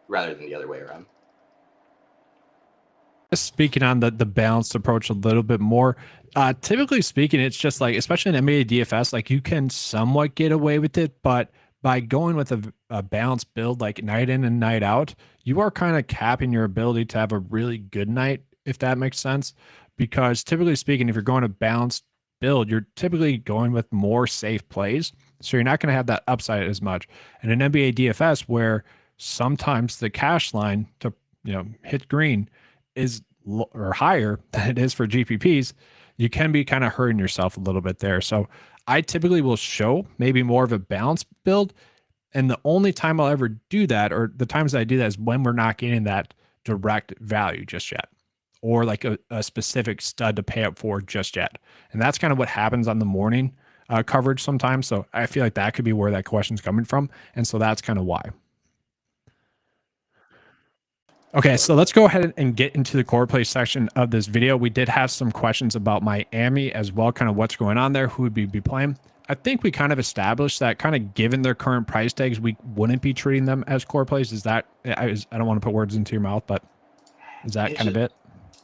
[SPEAKER 2] rather than the other way around.
[SPEAKER 1] Speaking on the balanced approach a little bit more, typically speaking, it's just like, especially in NBA DFS, like you can somewhat get away with it, but by going with a balanced build like night in and night out, you are kind of capping your ability to have a really good night, if that makes sense. Because typically speaking, if you're going to balanced build, you're typically going with more safe plays. So you're not going to have that upside as much. And in NBA DFS, where sometimes the cash line to hit green is or higher than it is for GPPs, you can be kind of hurting yourself a little bit there. So I typically will show maybe more of a balanced build. And the only time I'll ever do that, or the times I do that, is when we're not getting that direct value just yet, or like a specific stud to pay up for just yet. And that's kind of what happens on the morning coverage sometimes. So I feel like that could be where that question's coming from. And so that's kind of why. Okay, so let's go ahead and get into the core play section of this video. We did have some questions about Miami as well, kind of what's going on there, who would be playing. I think we kind of established that, kind of given their current price tags, we wouldn't be treating them as core plays. Is that, I don't want to put words into your mouth, but is that kind of it?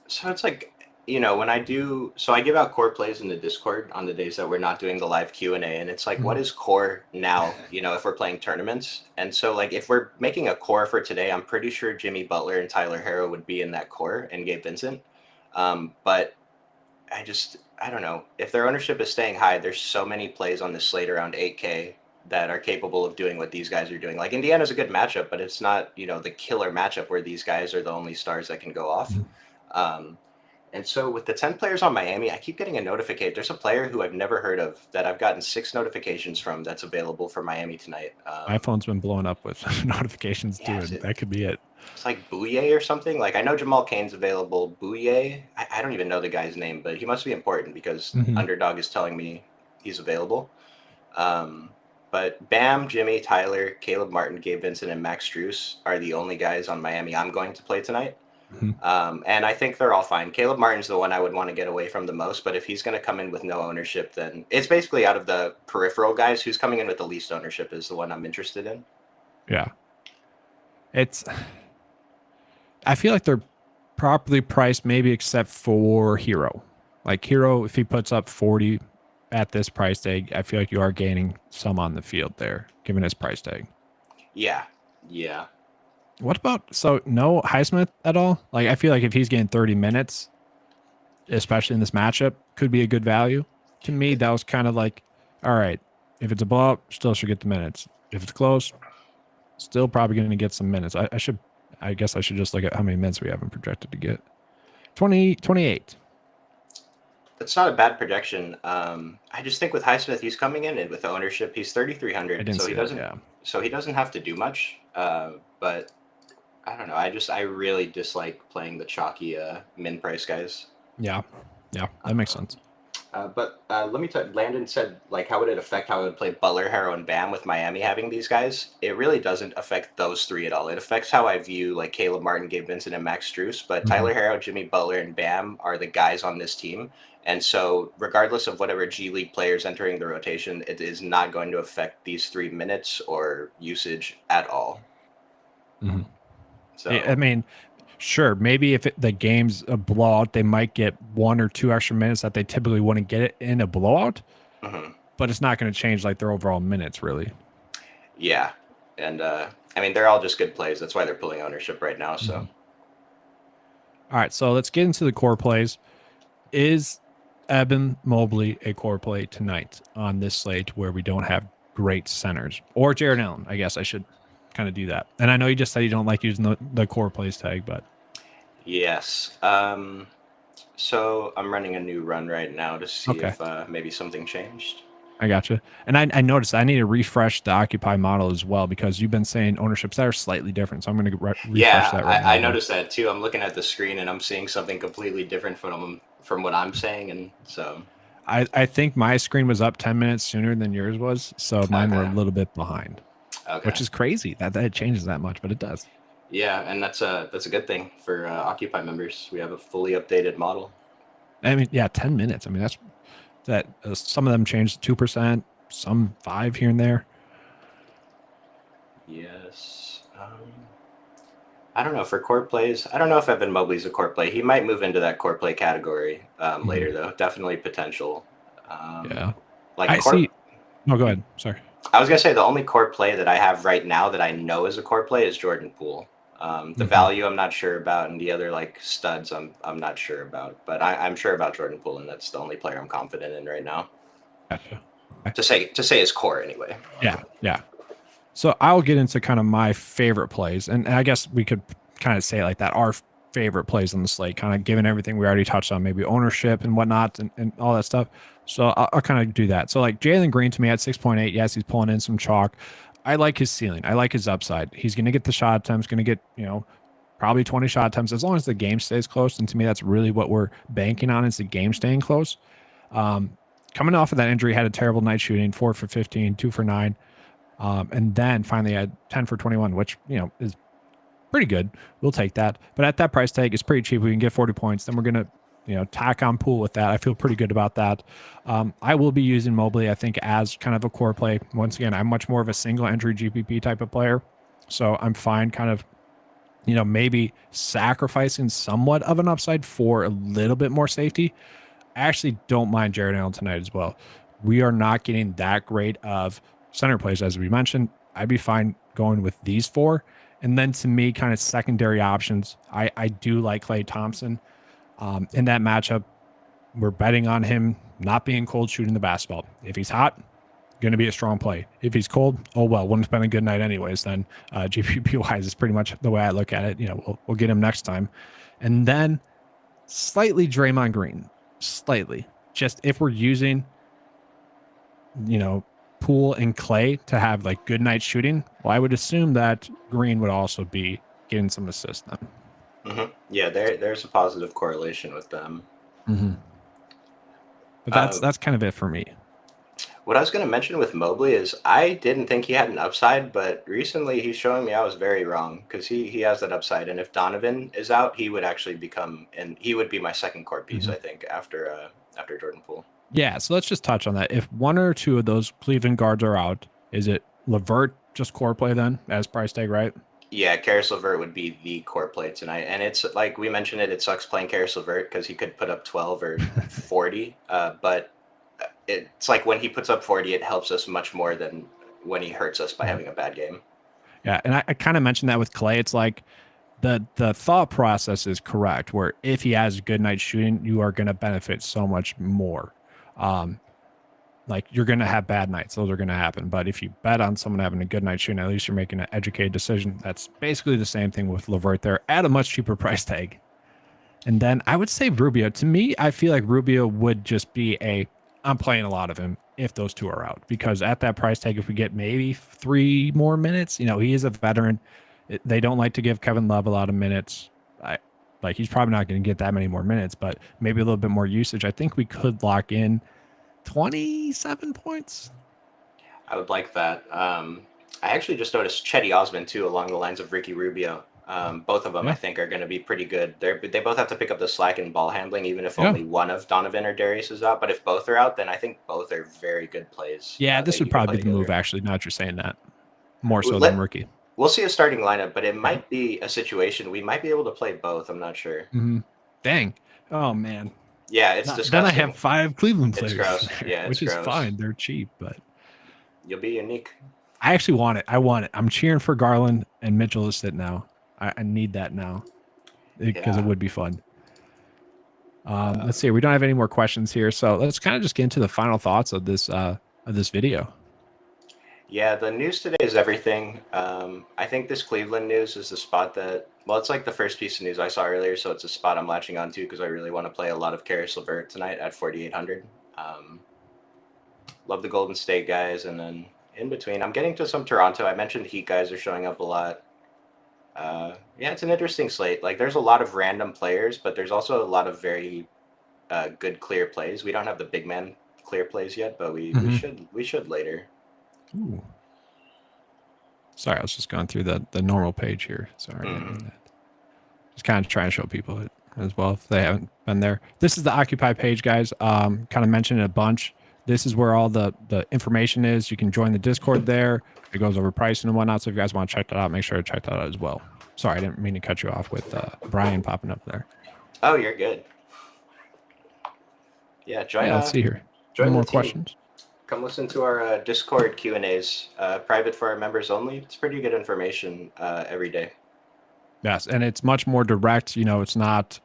[SPEAKER 2] So it's like, when I give out core plays in the Discord on the days that we're not doing the live Q&A, and it's like, what is core now, if we're playing tournaments? And so like, if we're making a core for today, I'm pretty sure Jimmy Butler and Tyler Herro would be in that core, and Gabe Vincent. But I don't know. If their ownership is staying high, there's so many plays on this slate around 8K that are capable of doing what these guys are doing. Like Indiana's a good matchup, but it's not, the killer matchup where these guys are the only stars that can go off. And so with the 10 players on Miami, I keep getting a notification. There's a player who I've never heard of that I've gotten 6 notifications from that's available for Miami tonight.
[SPEAKER 1] My phone's been blowing up with notifications too, and that could be it.
[SPEAKER 2] It's like Bouye or something. Like I know Jamal Cain's available. Bouye, I don't even know the guy's name, but he must be important because Underdog is telling me he's available. But Bam, Jimmy, Tyler, Caleb Martin, Gabe Vincent, and Max Strus are the only guys on Miami I'm going to play tonight. And I think they're all fine. Caleb Martin's the one I would want to get away from the most, but if he's going to come in with no ownership, then it's basically out of the peripheral guys, who's coming in with the least ownership is the one I'm interested in.
[SPEAKER 1] Yeah. I feel like they're properly priced, maybe except for Hero. Like Hero, if he puts up 40 at this price tag, I feel like you are gaining some on the field there, given his price tag.
[SPEAKER 2] Yeah.
[SPEAKER 1] What about, so no Highsmith at all? Like, I feel like if he's getting 30 minutes, especially in this matchup, could be a good value. To me, that was kind of like, all right, If it's a blowout, still should get the minutes. If it's close, still probably going to get some minutes. I guess I should just look at how many minutes we have him projected to get. 28.
[SPEAKER 2] That's not a bad projection. I just think with Highsmith, he's coming in and with ownership, he's
[SPEAKER 1] I
[SPEAKER 2] 3,300,
[SPEAKER 1] didn't
[SPEAKER 2] so
[SPEAKER 1] see
[SPEAKER 2] he
[SPEAKER 1] that,
[SPEAKER 2] doesn't,
[SPEAKER 1] yeah.
[SPEAKER 2] so he doesn't have to do much. But I don't know. I really dislike playing the chalky min price guys.
[SPEAKER 1] Yeah, that makes sense.
[SPEAKER 2] But let me tell you, Landon said, like, how would it affect how I would play Butler, Harrow, and Bam with Miami having these guys? It really doesn't affect those three at all. It affects how I view, like, Caleb Martin, Gabe Vincent, and Max Strus. But Tyler Harrow, Jimmy Butler, and Bam are the guys on this team. And so, regardless of whatever G League players entering the rotation, it is not going to affect these 3 minutes or usage at all. So,
[SPEAKER 1] I mean, sure, maybe if the game's a blowout, they might get 1 or 2 extra minutes that they typically wouldn't get it in a blowout. But it's not going to change like their overall minutes, really.
[SPEAKER 2] Yeah, and I mean, they're all just good plays. That's why they're pulling ownership right now. So,
[SPEAKER 1] all right, so let's get into the core plays. Is Evan Mobley a core play tonight on this slate where we don't have great centers? Or Jared Allen? I guess I should kind of do that. And I know you just said you don't like using the core plays tag, but
[SPEAKER 2] yes. So I'm running a new run right now to see if maybe something changed.
[SPEAKER 1] I gotcha. And I noticed I need to refresh the Occupy model as well because you've been saying ownerships that are slightly different. So I'm going to refresh that right now.
[SPEAKER 2] I noticed that too. I'm looking at the screen and I'm seeing something completely different from what I'm saying. And so
[SPEAKER 1] I think my screen was up 10 minutes sooner than yours was. So mine were a little bit behind, which is crazy that it changes that much, but it does.
[SPEAKER 2] Yeah, and that's a good thing for Occupy members. We have a fully updated model.
[SPEAKER 1] I mean, yeah, 10 minutes. I mean, that's that. Some of them changed 2%, some 5 here and there.
[SPEAKER 2] Yes. I don't know for core plays. I don't know if Evan Mobley's a core play. He might move into that core play category later, though. Definitely potential.
[SPEAKER 1] Yeah.
[SPEAKER 2] Like
[SPEAKER 1] I see. No, go ahead. Sorry.
[SPEAKER 2] I was gonna say the only core play that I have right now that I know is a core play is Jordan Poole. The value I'm not sure about, and the other like studs I'm not sure about, but I'm sure about Jordan Poole, and that's the only player I'm confident in right now.
[SPEAKER 1] Gotcha.
[SPEAKER 2] To say his core anyway.
[SPEAKER 1] Yeah. So I'll get into kind of my favorite plays, and I guess we could kind of say it like that. Our favorite plays on the slate, kind of given everything we already touched on, maybe ownership and whatnot, and all that stuff. So I'll kind of do that. So like Jalen Green to me at 6.8, yes, he's pulling in some chalk. I like his ceiling. I like his upside. He's going to get the shot attempts, going to get, probably 20 shot attempts as long as the game stays close. And to me, that's really what we're banking on is the game staying close. Coming off of that injury, had a terrible night shooting, 4 for 15, 2 for 9. And then finally had 10 for 21, which, is pretty good. We'll take that. But at that price tag, it's pretty cheap. We can get 40 points. Then we're going to, tack on Poole with that. I feel pretty good about that. I will be using Mobley, I think, as kind of a core play. Once again, I'm much more of a single entry GPP type of player. So I'm fine kind of, maybe sacrificing somewhat of an upside for a little bit more safety. I actually don't mind Jared Allen tonight as well. We are not getting that great of center plays, as we mentioned. I'd be fine going with these 4. And then to me, kind of secondary options, I do like Klay Thompson. In that matchup, we're betting on him not being cold shooting the basketball. If he's hot, going to be a strong play. If he's cold, oh well, wouldn't have been a good night anyways. Then GPP-wise is pretty much the way I look at it. We'll get him next time. And then slightly Draymond Green. Slightly. Just if we're using, Poole and Klay to have like good night shooting, well, I would assume that Green would also be getting some assists then.
[SPEAKER 2] Yeah, there's a positive correlation with them.
[SPEAKER 1] But that's kind of it for me.
[SPEAKER 2] What I was going to mention with Mobley is I didn't think he had an upside, but recently he's showing me I was very wrong because he has that upside. And if Donovan is out, he would actually become, and he would be my second core piece, I think, after Jordan Poole.
[SPEAKER 1] Yeah, so let's just touch on that. If 1 or 2 of those Cleveland guards are out, is it LeVert just core play then as price tag, right?
[SPEAKER 2] Yeah, Karis LeVert would be the core play tonight. And it's like we mentioned it sucks playing Karis LeVert because he could put up 12 or 40. But it's like when he puts up 40, it helps us much more than when he hurts us by having a bad game.
[SPEAKER 1] Yeah, and I kind of mentioned that with Klay. It's like the thought process is correct, where if he has good night shooting, you are going to benefit so much more. like you're going to have bad nights. Those are going to happen. But if you bet on someone having a good night shooting, at least you're making an educated decision. That's basically the same thing with Levert there at a much cheaper price tag. And then I would say Rubio. To me, I feel like Rubio would just be I'm playing a lot of him if those two are out, because at that price tag, if we get maybe 3 more minutes, he is a veteran. They don't like to give Kevin Love a lot of minutes. He's probably not going to get that many more minutes, but maybe a little bit more usage. I think we could lock in 27 points.
[SPEAKER 2] I would like that. I actually just noticed Chetty Osman too, along the lines of Ricky Rubio. Both of them, I think, are going to be pretty good. They both have to pick up the slack in ball handling, even if only one of Donovan or Darius is out. But if both are out, then I think both are very good plays.
[SPEAKER 1] Yeah, this would probably be the move, actually, now that you're saying that. More so than Ricky.
[SPEAKER 2] We'll see a starting lineup, but it might be a situation we might be able to play both. I'm not sure.
[SPEAKER 1] Mm-hmm. Dang. Oh, man.
[SPEAKER 2] Yeah, it's disgusting.
[SPEAKER 1] Then I have 5 Cleveland players.
[SPEAKER 2] It's gross. Yeah,
[SPEAKER 1] which is fine. They're cheap, but
[SPEAKER 2] you'll be unique.
[SPEAKER 1] I actually want it. I want it. I'm cheering for Garland and Mitchell to sit now. I need that now because it would be fun. Let's see. We don't have any more questions here, so let's kind of just get into the final thoughts of this video.
[SPEAKER 2] Yeah, the news today is everything. I think this Cleveland news is the spot that, it's like the first piece of news I saw earlier, so it's a spot I'm latching onto because I really want to play a lot of Karis LeVert tonight at 4,800. Love the Golden State guys, and then in between, I'm getting to some Toronto. I mentioned Heat guys are showing up a lot. Yeah, it's an interesting slate. Like, there's a lot of random players, but there's also a lot of very good clear plays. We don't have the big man clear plays yet, but we should later.
[SPEAKER 1] Ooh. Sorry, I was just going through the normal page here. Sorry. Just kind of trying to show people it as well if they haven't been there. This is the Occupy page, guys. Kind of mentioned it a bunch. This is where all the information is. You can join the Discord there. It goes over pricing and whatnot. So if you guys want to check that out, make sure to check that out as well. Sorry, I didn't mean to cut you off with Brian popping up there.
[SPEAKER 2] Oh, you're good. Yeah, join.
[SPEAKER 1] Yeah, let's see here. Join more questions.
[SPEAKER 2] Come listen to our Discord Q&As, private for our members only. It's pretty good information every day.
[SPEAKER 1] Yes, and it's much more direct. It's not,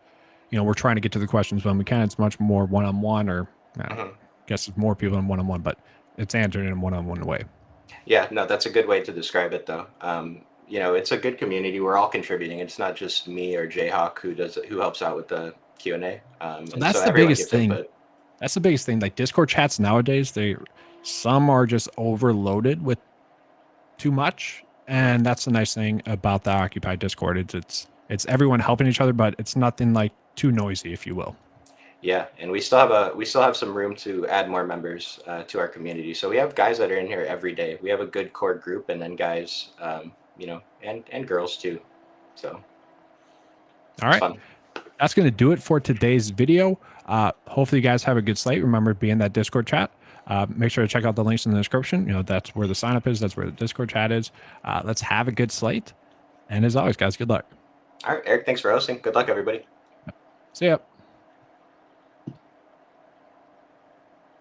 [SPEAKER 1] we're trying to get to the questions when we can. It's much more one-on-one, or I guess it's more people in one-on-one, but it's answered in a one-on-one way.
[SPEAKER 2] Yeah, no, that's a good way to describe it, though. It's a good community. We're all contributing. It's not just me or Jayhawk who helps out with the Q&A.
[SPEAKER 1] So that's the biggest thing. That's the biggest thing. Like Discord chats nowadays, some are just overloaded with too much, and that's the nice thing about the Occupy Discord. It's everyone helping each other, but it's nothing like too noisy, if you will.
[SPEAKER 2] Yeah, and we still have some room to add more members to our community. So we have guys that are in here every day. We have a good core group, and then guys, and girls too. So,
[SPEAKER 1] all right, fun. That's going to do it for today's video. Hopefully, you guys have a good slate. Remember to be in that Discord chat. Make sure to check out the links in the description. That's where the sign up is. That's where the Discord chat is. Let's have a good slate. And as always, guys, good luck.
[SPEAKER 2] All right, Eric, thanks for hosting. Good luck, everybody.
[SPEAKER 1] See ya.